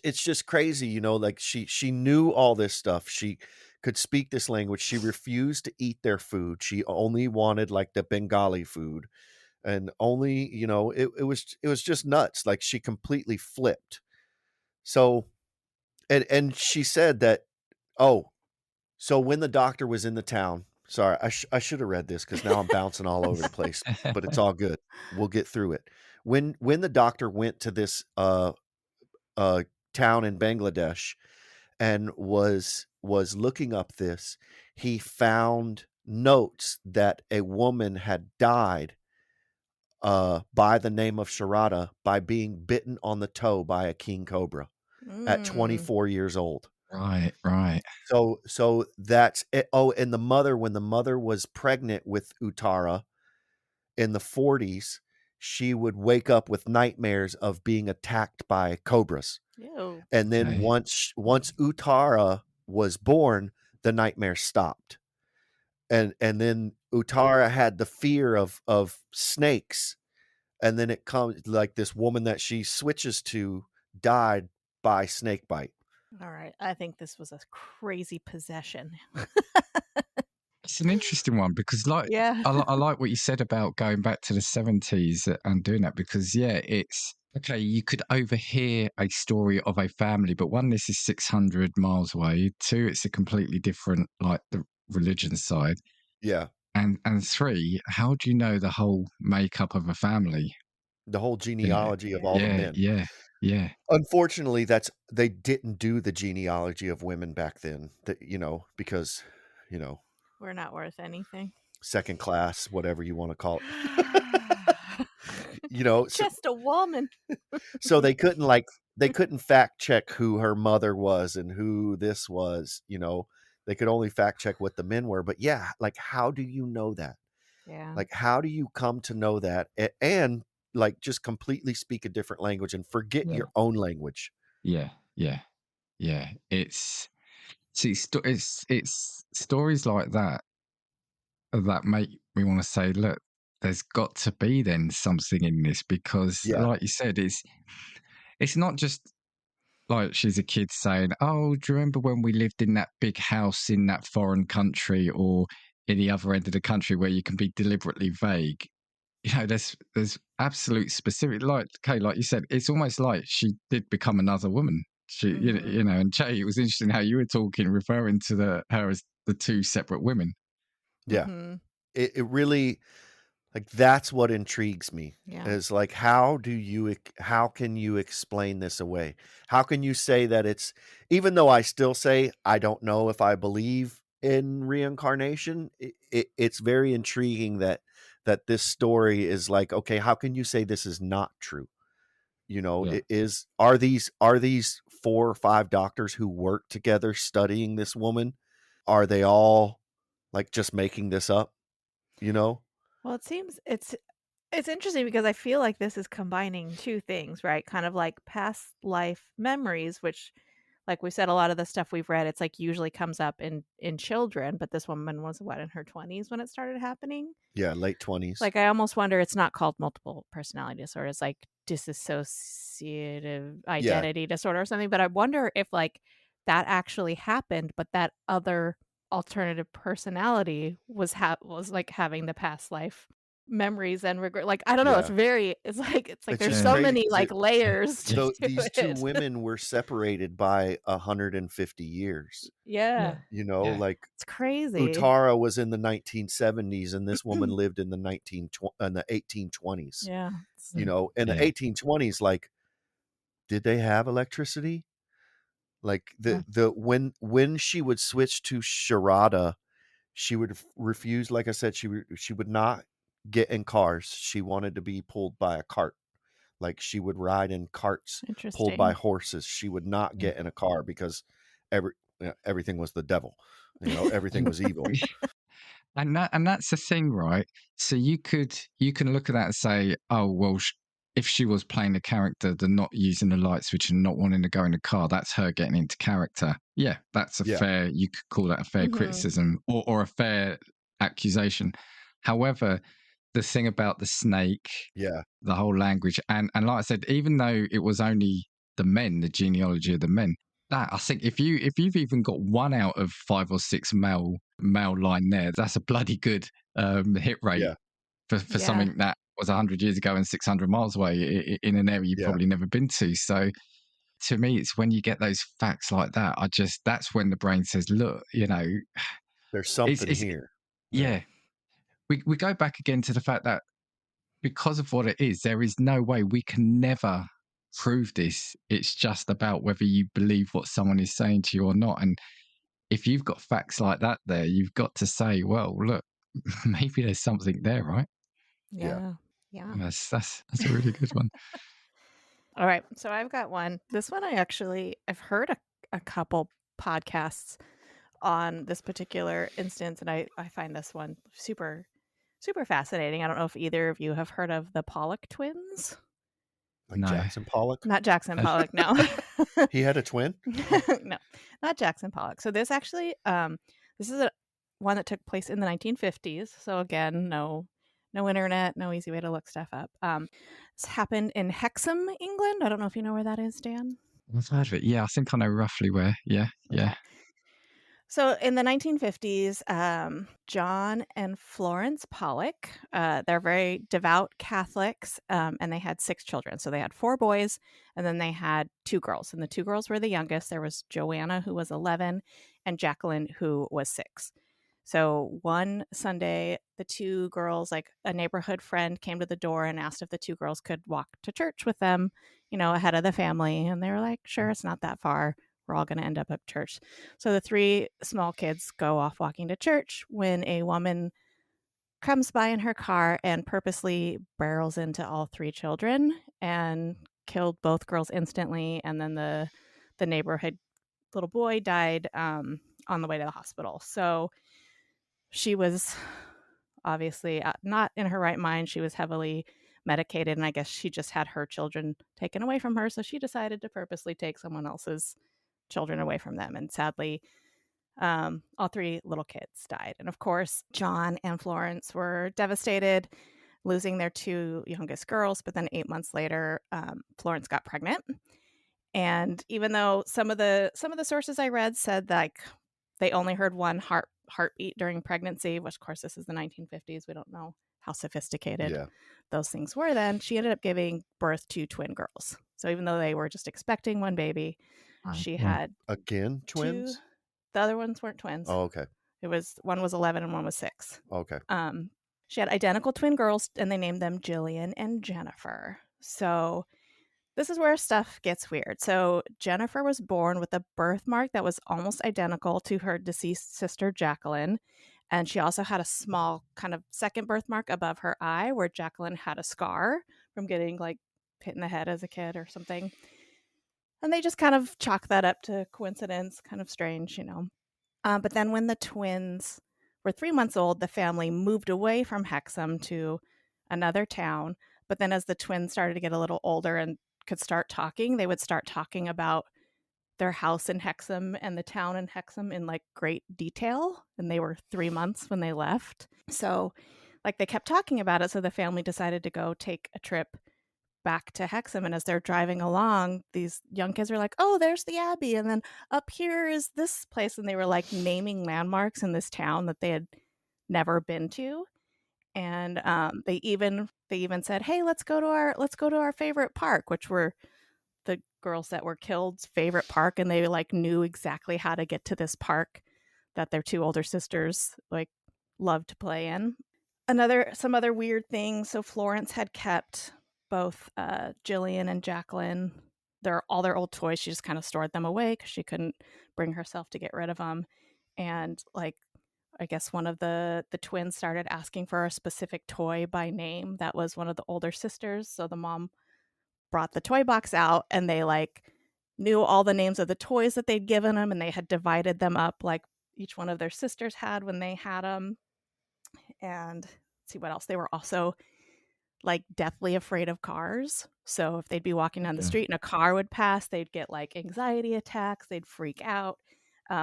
It's just crazy, like she knew all this stuff. She could speak this language. She refused to eat their food. She only wanted like the Bengali food. And only, it was just nuts. Like, she completely flipped. So, and she said that, oh, so when the doctor was in the town, sorry, I should have read this because now I'm bouncing all over the place, but it's all good. We'll get through it. When the doctor went to this town in Bangladesh and was looking up this, he found notes that a woman had died by the name of Sharada by being bitten on the toe by a king cobra at Mm. 24 years old. Right, right. So that's it. Oh, and when the mother was pregnant with Uttara in the 40s, she would wake up with nightmares of being attacked by cobras. Ew. And then Okay. once Uttara was born, the nightmare stopped. And then Uttara had the fear of snakes. And then it comes like this woman that she switches to died by snake bite. All right. I think this was a crazy possession. It's an interesting one because, like, Yeah. I like what you said about going back to the 70s and doing that because, yeah, it's okay. You could overhear a story of a family, but one, this is 600 miles away. Two, it's a completely different, like, the religion side. Yeah. And three, how do you know the whole makeup of a family? The whole genealogy of Yeah. all the Yeah, men. yeah, yeah. Unfortunately, they didn't do the genealogy of women back then. That because We're not worth anything. second class, whatever you want to call it. So, Just a woman. so they couldn't fact check who her mother was and who this was. They could only fact check what the men were. But yeah, like, how do you know that? Yeah. Like, how do you come to know that and like just completely speak a different language and forget Yeah. your own language? Yeah, yeah, yeah. It's it's stories like that that make me want to say, look, there's got to be then something in this because, Yeah. like you said, it's not just like she's a kid saying, "Oh, do you remember when we lived in that big house in that foreign country or in the other end of the country where you can be deliberately vague?" There's absolute specific, like, okay, like you said, it's almost like she did become another woman. She, Mhm. and Jay, it was interesting how you were talking, referring to her as the two separate women. Yeah. Mhm. It really, like, that's what intrigues me Yeah. is like, how can you explain this away? How can you say that even though I still say I don't know if I believe in reincarnation, it's very intriguing that this story is like, okay, how can you say this is not true? Yeah, Are these 4 or 5 doctors who work together studying this woman? Are they all like just making this up? You know? Well, it seems it's interesting because I feel like this is combining two things, right? Kind of like past life memories, which, like we said, a lot of the stuff we've read, it's like usually comes up in children, but this woman was what, in her 20s when it started happening? Yeah, late 20s. Like, I almost wonder it's not called multiple personality disorder. It's like dissociative identity disorder or something. But I wonder if like that actually happened, but that other alternative personality was like having the past life memories and regret. Like, I don't know. Yeah. It's like It's there's just so crazy many 'cause like layers to these two it. women were separated by 150 years. Yeah, You know, Yeah. like it's crazy. Utara was in the 1970s, and this woman lived in the 1820s. Yeah. You know, in the Yeah. 1820s, like, did they have electricity? Like when she would switch to Sharada, she would refuse. Like I said, she would not get in cars. She wanted to be pulled by a cart. Like, she would ride in carts pulled by Interesting. horses. She would not get in a car because everything was the devil. You know, everything was evil. And that's the thing, right? So you can look at that and say, oh well, if she was playing a character, the not using the light switch and not wanting to go in the car, that's her getting into character. Yeah, that's a fair. You could call that a fair criticism or a fair accusation. However, the thing about the snake, the whole language, and like I said, even though it was only the men, the genealogy of the men, that I think if you've even got 1 out of 5 or 6 male line there, that's a bloody good hit rate for something that was 100 years ago and 600 miles away in an area you've probably never been to. So to me, it's when you get those facts like that, that's when the brain says, look, you know, there's something here. Yeah. We go back again to the fact that because of what it is, there is no way we can never prove this. It's just about whether you believe what someone is saying to you or not. And if you've got facts like that there, you've got to say, well, look, maybe there's something there, right? Yeah. That's a really good one. All right. So I've got one. This one I've heard a couple podcasts on this particular instance, and I find this one super, super fascinating. I don't know if either of you have heard of the Pollock twins. Like Jackson Pollock? Not Jackson Pollock, no. He had a twin? No, not Jackson Pollock. So this actually, this is one that took place in the 1950s. So again, no internet, no easy way to look stuff up. This happened in Hexham, England. I don't know if you know where that is, Dan. I've heard of it. Yeah, I think I know roughly where. Yeah. So in the 1950s, John and Florence Pollock, they're very devout Catholics, and they had 6 children. So they had 4 boys, and then they had 2 girls. And the 2 girls were the youngest. There was Joanna, who was 11, and Jacqueline, who was 6. So one Sunday, the 2 girls, like a neighborhood friend came to the door and asked if the 2 girls could walk to church with them, you know, ahead of the family. And they were like, sure, it's not that far. We're all going to end up at church. So the 3 small kids go off walking to church when a woman comes by in her car and purposely barrels into all 3 children and killed both girls instantly. And then the neighborhood little boy died on the way to the hospital. So she was obviously not in her right mind. She was heavily medicated, and I guess she just had her children taken away from her. So she decided to purposely take someone else's children away from them. And sadly, all 3 little kids died. And of course, John and Florence were devastated, losing their 2 youngest girls. But then 8 months later, Florence got pregnant. And even though some of the sources I read said like they only heard one heartbeat during pregnancy, which of course this is the 1950s. We don't know how sophisticated those things were then. She ended up giving birth to twin girls. So even though they were just expecting one baby, she had twins. The other ones weren't twins. Oh, okay. It was one was 11 and one was 6. Okay. She had identical twin girls, and they named them Jillian and Jennifer. So this is where stuff gets weird. So Jennifer was born with a birthmark that was almost identical to her deceased sister Jacqueline. And she also had a small kind of second birthmark above her eye where Jacqueline had a scar from getting like hit in the head as a kid or something. And they just kind of chalk that up to coincidence, kind of strange, you know. But then when the twins were 3 months old, the family moved away from Hexham to another town. But then as the twins started to get a little older and could start talking, they would start talking about their house in Hexham and the town in Hexham in like great detail. And they were 3 months when they left. So like they kept talking about it. So the family decided to go take a trip back to Hexham. And as they're driving along, these young kids were like, oh, there's the Abbey. And then up here is this place. And they were like naming landmarks in this town that they had never been to. And they even said, "Hey, let's go to our favorite park," which were the girls that were killed's favorite park, and they like knew exactly how to get to this park that their two older sisters like loved to play in. Some other weird things. So Florence had kept both Jillian and Jacqueline all their old toys. She just kind of stored them away because she couldn't bring herself to get rid of them. And like, I guess one of the twins started asking for a specific toy by name that was one of the older sisters. So the mom brought the toy box out, and they like knew all the names of the toys that they'd given them, and they had divided them up like each one of their sisters had when they had them. And let's see what else. They were also like deathly afraid of cars. So if they'd be walking down the street and a car would pass, they'd get like anxiety attacks. They'd freak out.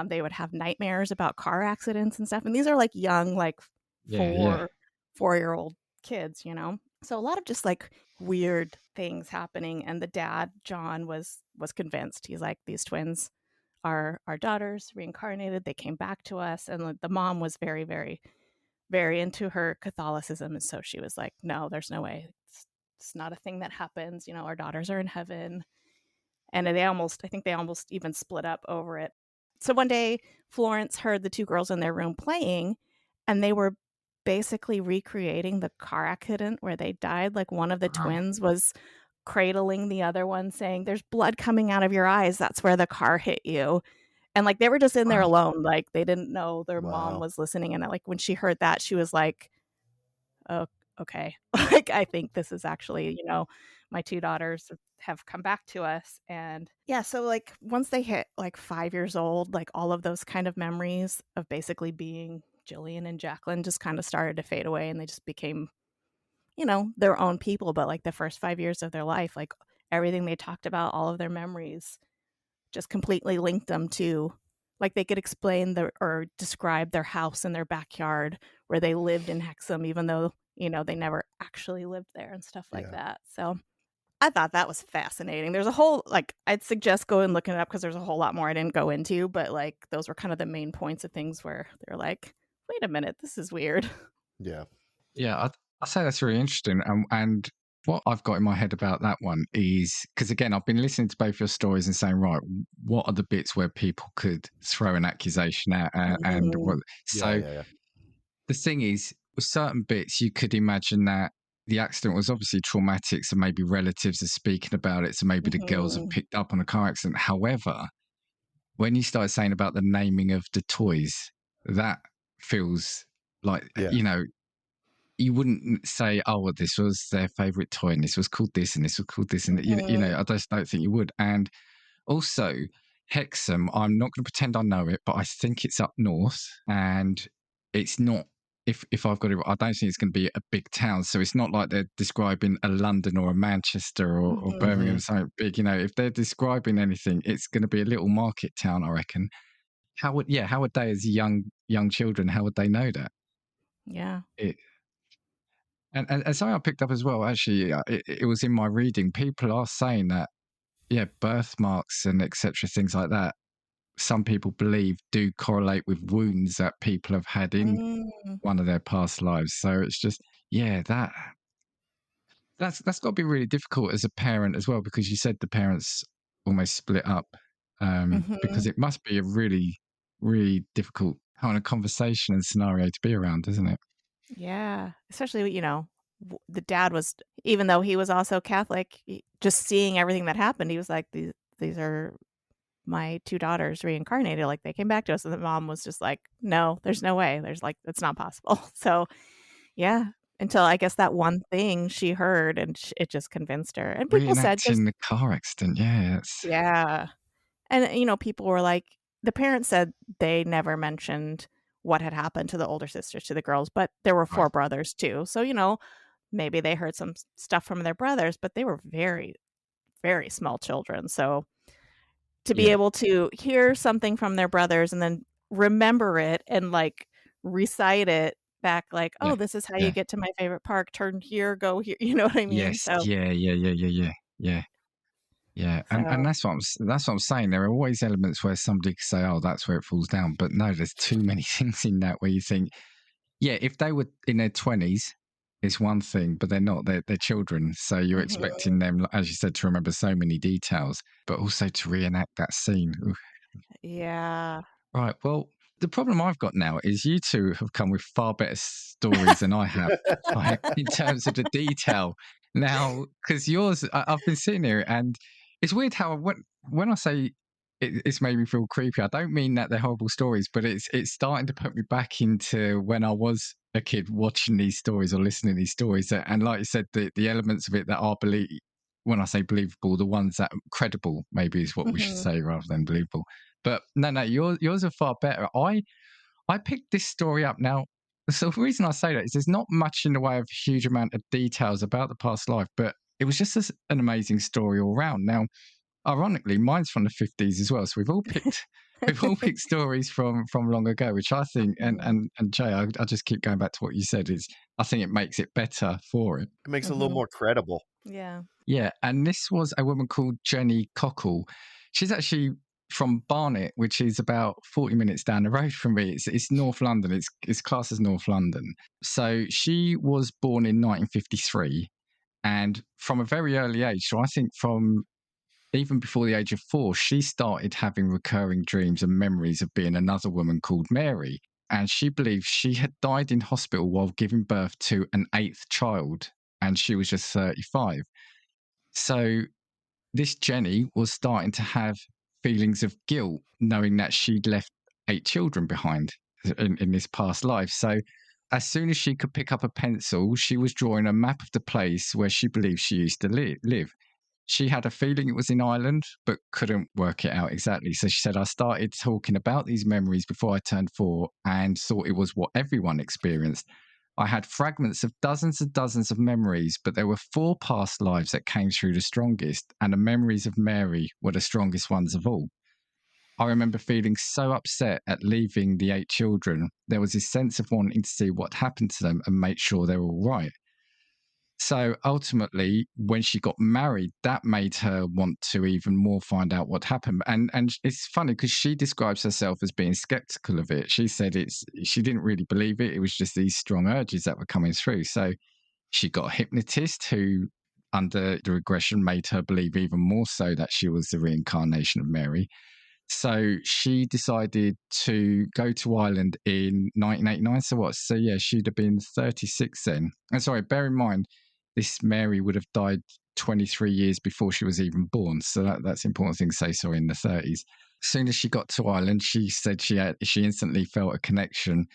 They would have nightmares about car accidents and stuff. And these are like young, like 4-year-old kids, you know? So a lot of just like weird things happening. And the dad, John, was convinced. He's like, these twins are our daughters reincarnated. They came back to us. And the mom was very, very, very into her Catholicism. And so she was like, no, there's no way. It's not a thing that happens. You know, our daughters are in heaven. And I think they almost even split up over it. So one day, Florence heard the two girls in their room playing, and they were basically recreating the car accident where they died. Like one of the twins was cradling the other one, saying, "There's blood coming out of your eyes. That's where the car hit you." And like they were just in there alone. Like they didn't know their mom was listening. And like when she heard that, she was like, "Oh, okay." Like I think this is actually, you know, my two daughters have come back to us. And yeah, so like once they hit like 5 years old, like all of those kind of memories of basically being Jillian and Jacqueline just kind of started to fade away, and they just became, you know, their own people. But like the first 5 years of their life, like everything they talked about, all of their memories just completely linked them to, like they could explain or describe their house in their backyard where they lived in Hexham, even though, you know, they never actually lived there and stuff like that. So I thought that was fascinating. There's a whole, like, I'd suggest go and looking it up because there's a whole lot more I didn't go into, but like those were kind of the main points of things where they're like, wait a minute, this is weird. Yeah. Yeah, I'd say that's really interesting. And what I've got in my head about that one is, because again, I've been listening to both your stories and saying, right, what are the bits where people could throw an accusation out? And what? So the thing is, with certain bits, you could imagine that the accident was obviously traumatic, so maybe relatives are speaking about it, so maybe the girls have picked up on a car accident. However, when you start saying about the naming of the toys, that feels like, you know, you wouldn't say, oh, well, this was their favorite toy and this was called this and this was called this. And, you know, I just don't think you would. And also, Hexham, I'm not going to pretend I know it, but I think it's up north, and it's not, if I've got it, I don't think it's going to be a big town. So it's not like they're describing a London or a Manchester or Birmingham, something big. You know, if they're describing anything, it's going to be a little market town, I reckon. How would they, as young children, how would they know that? Yeah. And something I picked up as well, actually, it was in my reading. People are saying that, yeah, birthmarks and etc., things like that, some people believe do correlate with wounds that people have had in one of their past lives. So it's just, yeah, that's got to be really difficult as a parent as well, because you said the parents almost split up, because it must be a really, really difficult kind of conversation and scenario to be around, isn't it? Yeah, especially, you know, the dad was, even though he was also Catholic, just seeing everything that happened, he was like, these are my two daughters reincarnated, like they came back to us. And the mom was just like, no, there's no way. There's like, it's not possible. So yeah, until I guess that one thing she heard, and it just convinced her. And people said, reenacting the car accident, yeah. And, you know, people were like, the parents said they never mentioned what had happened to the older sisters, to the girls, but there were 4 brothers too. So, you know, maybe they heard some stuff from their brothers, but they were very, very small children. So to be able to hear something from their brothers and then remember it and like recite it back, like, oh, this is how you get to my favorite park, turn here, go here. You know what I mean? Yes. So, Yeah, and that's what I'm saying. There are always elements where somebody could say, "Oh, that's where it falls down," but no, there's too many things in that where you think, yeah, if they were in their 20s is one thing, but they're not. They're children. So you're Mhm. expecting them, as you said, to remember so many details, but also to reenact that scene. Oof. Yeah. Right. Well, the problem I've got now is you two have come with far better stories than I have, right, in terms of the detail. Now, because yours, I've been sitting here, and it's weird how when I say it's made me feel creepy, I don't mean that they're horrible stories, but it's starting to put me back into when I was a kid watching these stories or listening to these stories. And like you said, the elements of it that are when I say believable, the ones that are credible, maybe is what we should Mhm. say rather than believable. But no, yours are far better. I picked this story up now. So the reason I say that is there's not much in the way of a huge amount of details about the past life, but it was just an amazing story all round. Now, ironically, mine's from the 50s as well. So we've all picked stories from long ago, which I think Mhm. and Jay, I just keep going back to what you said is I think it makes it better for it. It makes it a little Mhm. more credible. Yeah. Yeah, and this was a woman called Jenny Cockle. She's actually from Barnet, which is about 40 minutes down the road from me. It's North London. It's classed as North London. So she was born in 1953, and from a very early age, so I think from even before the age of 4, she started having recurring dreams and memories of being another woman called Mary. And she believed she had died in hospital while giving birth to an 8th child, and she was just 35. So this Jenny was starting to have feelings of guilt, knowing that she'd left 8 children behind in this past life. So as soon as she could pick up a pencil, she was drawing a map of the place where she believed she used to live. She had a feeling it was in Ireland, but couldn't work it out exactly. So she said, I started talking about these memories before I turned 4 and thought it was what everyone experienced. I had fragments of dozens of memories, but there were 4 past lives that came through the strongest, and the memories of Mary were the strongest ones of all. I remember feeling so upset at leaving the 8 children. There was this sense of wanting to see what happened to them and make sure they were all right. So ultimately, when she got married, that made her want to even more find out what happened. And it's funny because she describes herself as being skeptical of it. She said she didn't really believe it. It was just these strong urges that were coming through. So she got a hypnotist who, under the regression, made her believe even more so that she was the reincarnation of Mary. So she decided to go to Ireland in 1989. So what? So yeah, she'd have been 36 then. And sorry, bear in mind, this Mary would have died 23 years before she was even born. So that's an important thing to say. Sorry, in the 30s. As soon as she got to Ireland, she said she instantly felt a connection,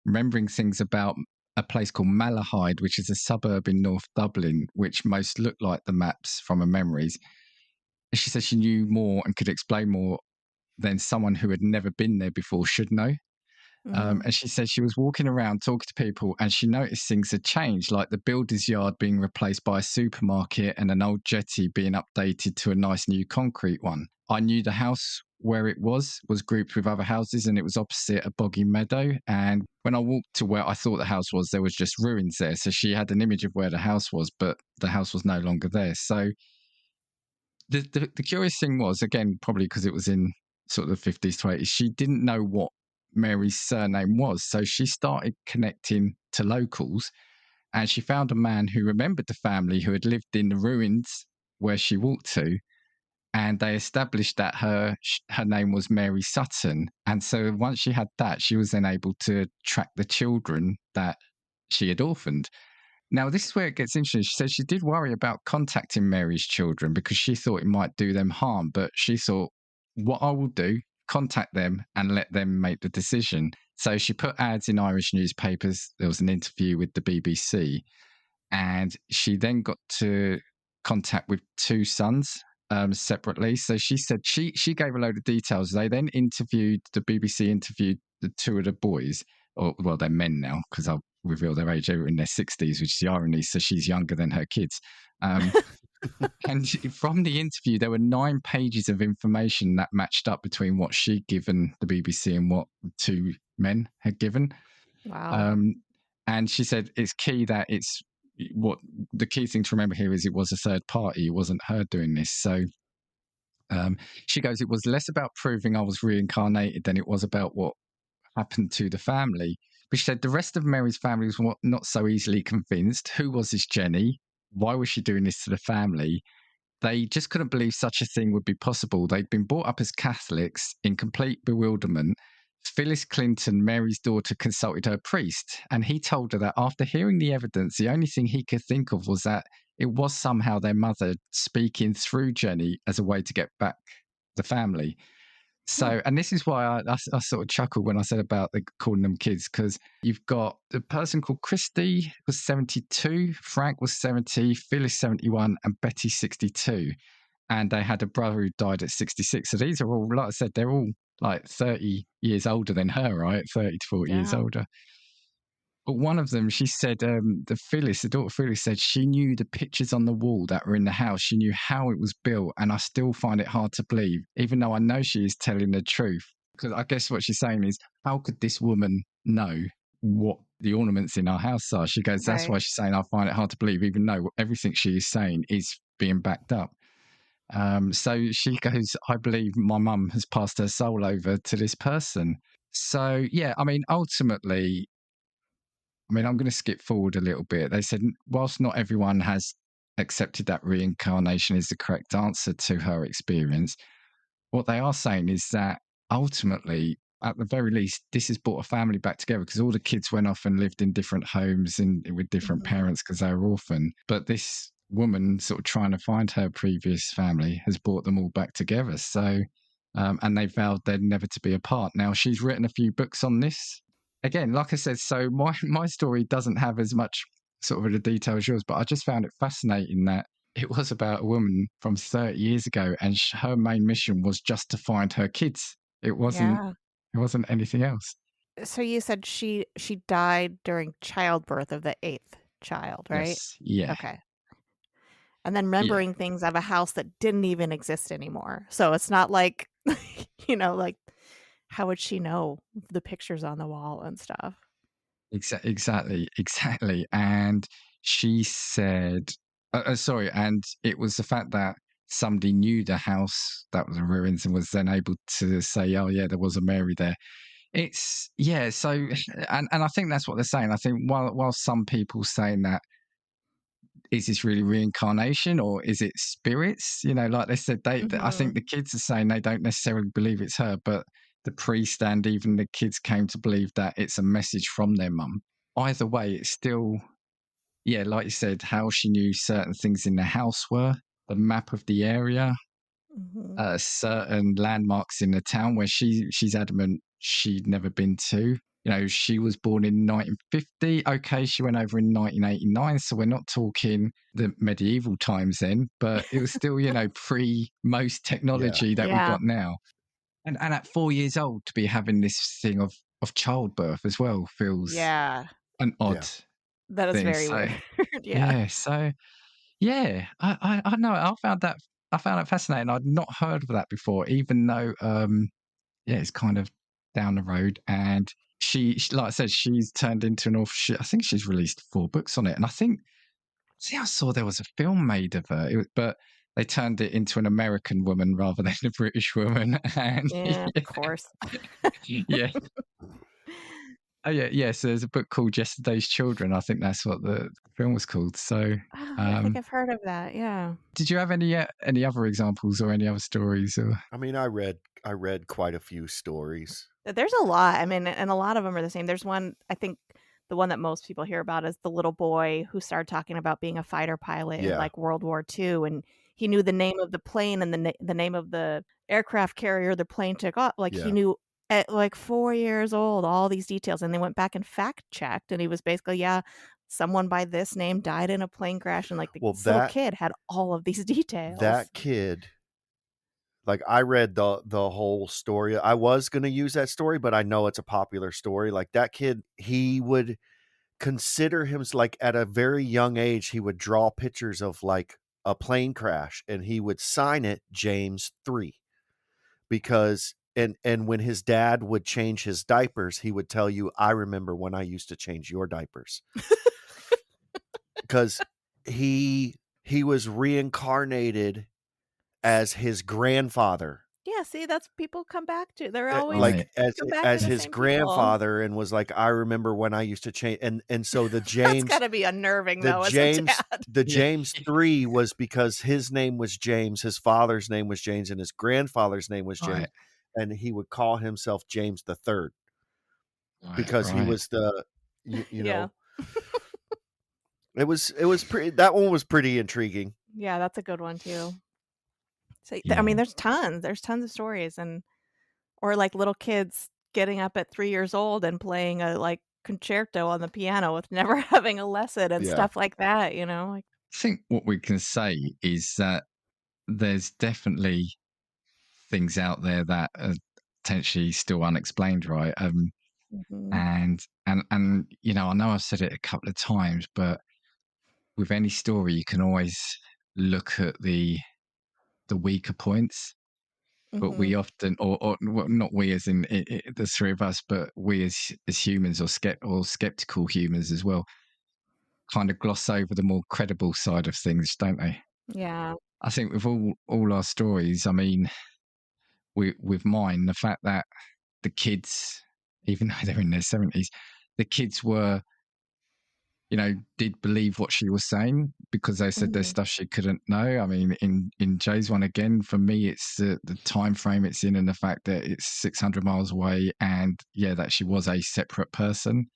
remembering things about a place called Malahide, which is a suburb in North Dublin, which most looked like the maps from her memories. She said she knew more and could explain more than someone who had never been there before should know. Mhm. And she said she was walking around talking to people and she noticed things had changed, like the builder's yard being replaced by a supermarket and an old jetty being updated to a nice new concrete one. I knew the house where it was grouped with other houses and it was opposite a boggy meadow. And when I walked to where I thought the house was, there was just ruins there. So she had an image of where the house was, but the house was no longer there. So the curious thing was, again, probably because it was in sort of the 50s to 80s, she didn't know what Mary's surname was. So she started connecting to locals and she found a man who remembered the family who had lived in the ruins where she walked to. And they established that her name was Mary Sutton. And so once she had that, she was then able to track the children that she had orphaned. Now, this is where it gets interesting. She said she did worry about contacting Mary's children because she thought it might do them harm. But she thought, what I will do, contact them and let them make the decision. So she put ads in Irish newspapers. There was an interview with the BBC. And she then got to contact with 2 sons separately. So she said she gave a load of details. They then the BBC interviewed the 2 of the boys, or well, they're men now because I'll reveal their age. They were in their 60s, which is the irony. So she's younger than her kids. And from the interview, there were 9 pages of information that matched up between what she'd given the BBC and what the 2 men had given. Wow. And she said it's key that what the key thing to remember here is it was a third party. It wasn't her doing this. So she goes, it was less about proving I was reincarnated than it was about what happened to the family. But she said the rest of Mary's family was not so easily convinced. Who was this Jenny? Why was she doing this to the family? They just couldn't believe such a thing would be possible. They'd been brought up as Catholics in complete bewilderment. Phyllis Clinton, Mary's daughter, consulted her priest, and he told her that after hearing the evidence, the only thing he could think of was that it was somehow their mother speaking through Jenny as a way to get back the family. So, and this is why I sort of chuckled when I said about calling them kids, because you've got the person called Christy was 72, Frank was 70, Phyllis 71, and Betty 62. And they had a brother who died at 66. So these are all, like I said, they're all like 30 years older than her, right? 30 to 40 years older. But one of them, she said, the daughter Phyllis said she knew the pictures on the wall that were in the house. She knew how it was built. And I still find it hard to believe, even though I know she is telling the truth. Because I guess what she's saying is, how could this woman know what the ornaments in our house are? She goes, that's why she's saying, I find it hard to believe, even though everything she is saying is being backed up. So she goes, I believe my mum has passed her soul over to this person. So, yeah, I mean, ultimately, I'm going to skip forward a little bit. They said, whilst not everyone has accepted that reincarnation is the correct answer to her experience, what they are saying is that ultimately, at the very least, this has brought a family back together, because all the kids went off and lived in different homes and with different parents because they were orphaned. But this woman sort of trying to find her previous family has brought them all back together. So, and they vowed they're never to be apart. Now, she's written a few books on this. Again, like I said, so my story doesn't have as much sort of the detail as yours, but I just found it fascinating that it was about a woman from 30 years ago, and her main mission was just to find her kids. It wasn't anything else. So you said she died during childbirth of the 8th child, right? Yes. Yeah. Okay. And then remembering things of a house that didn't even exist anymore. So it's not like, like, how would she know the pictures on the wall and stuff? Exactly. And she said, and it was the fact that somebody knew the house that was in ruins and was then able to say, oh yeah, there was a Mary there. It's, yeah, so, and I think that's what they're saying. I think while some people saying that, is this really reincarnation or is it spirits? Like they said, I think the kids are saying they don't necessarily believe it's her, but the priest and even the kids came to believe that it's a message from their mum. Either way, it's still, yeah, like you said, how she knew certain things in the house were, the map of the area, certain landmarks in the town where she's adamant she'd never been to. She was born in 1950. Okay, she went over in 1989, so we're not talking the medieval times then, but it was still, pre most technology that we've got now. And at 4 years old to be having this thing of childbirth as well feels an odd that is thing. very weird. So I know. I found that fascinating. I'd not heard of that before, even though it's kind of down the road. And she, like I said, she's turned into an author. I think she's released 4 books on it. And I saw there was a film made of her, but they turned it into an American woman rather than a British woman. And of course. Yeah. Oh yeah. So there's a book called Yesterday's Children. I think that's what the film was called. So I think I've heard of that. Yeah. Did you have any other examples or any other stories? Or I mean, I read quite a few stories. There's a lot. I mean, and a lot of them are the same. There's one, I think the one that most people hear about is the little boy who started talking about being a fighter pilot in like World War II, and he knew the name of the plane and the name of the aircraft carrier the plane took off. Like he knew at like 4 years old all these details, and they went back and fact checked, and he was basically someone by this name died in a plane crash, and like this little kid had all of these details. That kid, like I read the whole story. I was going to use that story, but I know it's a popular story. Like that kid, he would consider him like at a very young age, he would draw pictures of like a plane crash and he would sign it James 3 because and when his dad would change his diapers, he would tell you, I remember when I used to change your diapers. Because he was reincarnated as his grandfather Yeah, see, that's people come back to. They're Uh, always like Right. come back as to the his same people. grandfather, and was like, I remember when I used to change, and so the That's James got to be unnerving, the though, as a James dad. the Yeah. James 3 was because his name was James, his father's name was James, and his grandfather's name was James, Right. and he would call himself James the Third Right. because he Right. was the you Yeah. know it was pretty, that one was pretty intriguing. Yeah, that's a good one too. So I Yeah. mean, there's tons of stories, or like little kids getting up at 3 years old and playing a like concerto on the piano with never having a lesson and Yeah. stuff like that. Like I think what we can say is that there's definitely things out there that are potentially still unexplained, right? mhm, And I know I've said it a couple of times, but with any story, you can always look at the weaker points. But we mhm, often, or well, not we as in the three of us, but we as humans, or skeptical humans as well, kind of gloss over the more credible side of things, don't they? yeah, I think with all our stories, I mean, with mine, the fact that the kids, even though they're in their 70s, the kids were, did believe what she was saying because they said there's mhm, stuff she couldn't know. I mean, in Jay's one, again, for me, it's the time frame it's in, and the fact that it's 600 miles away, and that she was a separate person.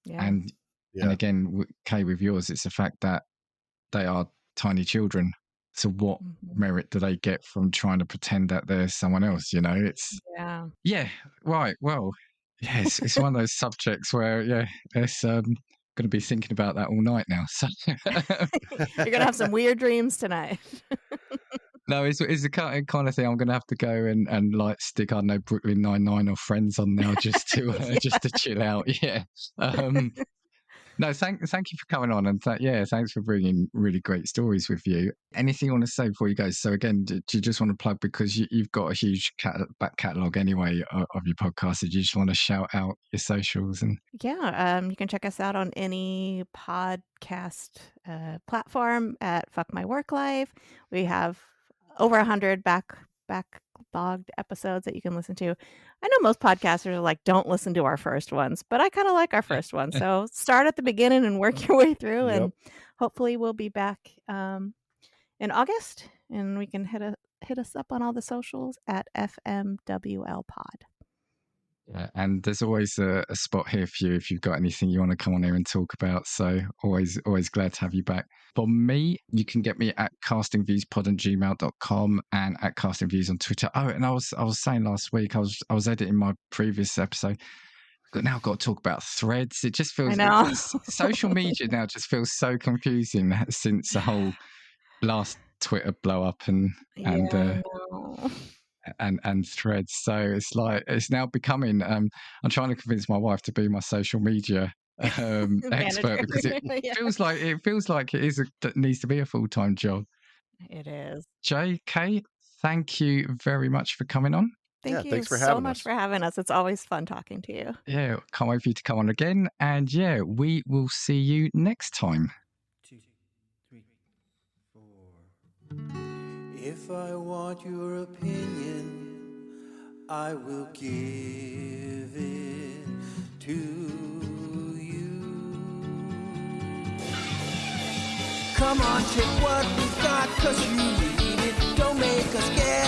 yeah, And Yeah. again, Kay, with yours, it's the fact that they are tiny children. So what mhm, merit do they get from trying to pretend that they're someone else? It's yeah. right. Well, yes, it's one of those subjects where it's going to be thinking about that all night now. So You're gonna have some weird dreams tonight. no, it's the kind of thing I'm going to have to go and like stick, I don't know, Brooklyn Nine-Nine or Friends on now just to Yeah. just to chill out. Yeah. No, thank you for coming on, and thanks for bringing really great stories with you. Anything you want to say before you go? So again, do you just want to plug, because you've got a huge back catalogue anyway of your podcast? Did you just want to shout out your socials and? Yeah, you can check us out on any podcast platform at Fuck My Work Life. We have over 100 backlogged episodes that you can listen to. I know most podcasters are like, don't listen to our first ones, but I kind of like our first one. So start at the beginning and work your way through, Yep. and hopefully we'll be back in August, and we can hit us up on all the socials at FMWL Pod. Yeah, and there's always a spot here for you if you've got anything you want to come on here and talk about. So always glad to have you back. For me, you can get me at castingviewspod@gmail.com and at castingviews on Twitter. Oh, and I was saying last week, I was editing my previous episode. Now I've got to talk about threads. It just feels, I know. social media now just feels so confusing since the whole last Twitter blow up and Yeah, I know. and threads. So it's like it's now becoming. I'm trying to convince my wife to be my social media expert Manager. because it Yeah. feels like it that needs to be a full-time job. It is. JK, thank you very much for coming on. Thank Yeah, you thanks for so having much us. for having us. It's always fun talking to you. Yeah, can't wait for you to come on again. And we will see you next time. 2, 3, 4. If I want your opinion, I will give it to you. Come on, check what we got, 'cause you need it. Don't make us get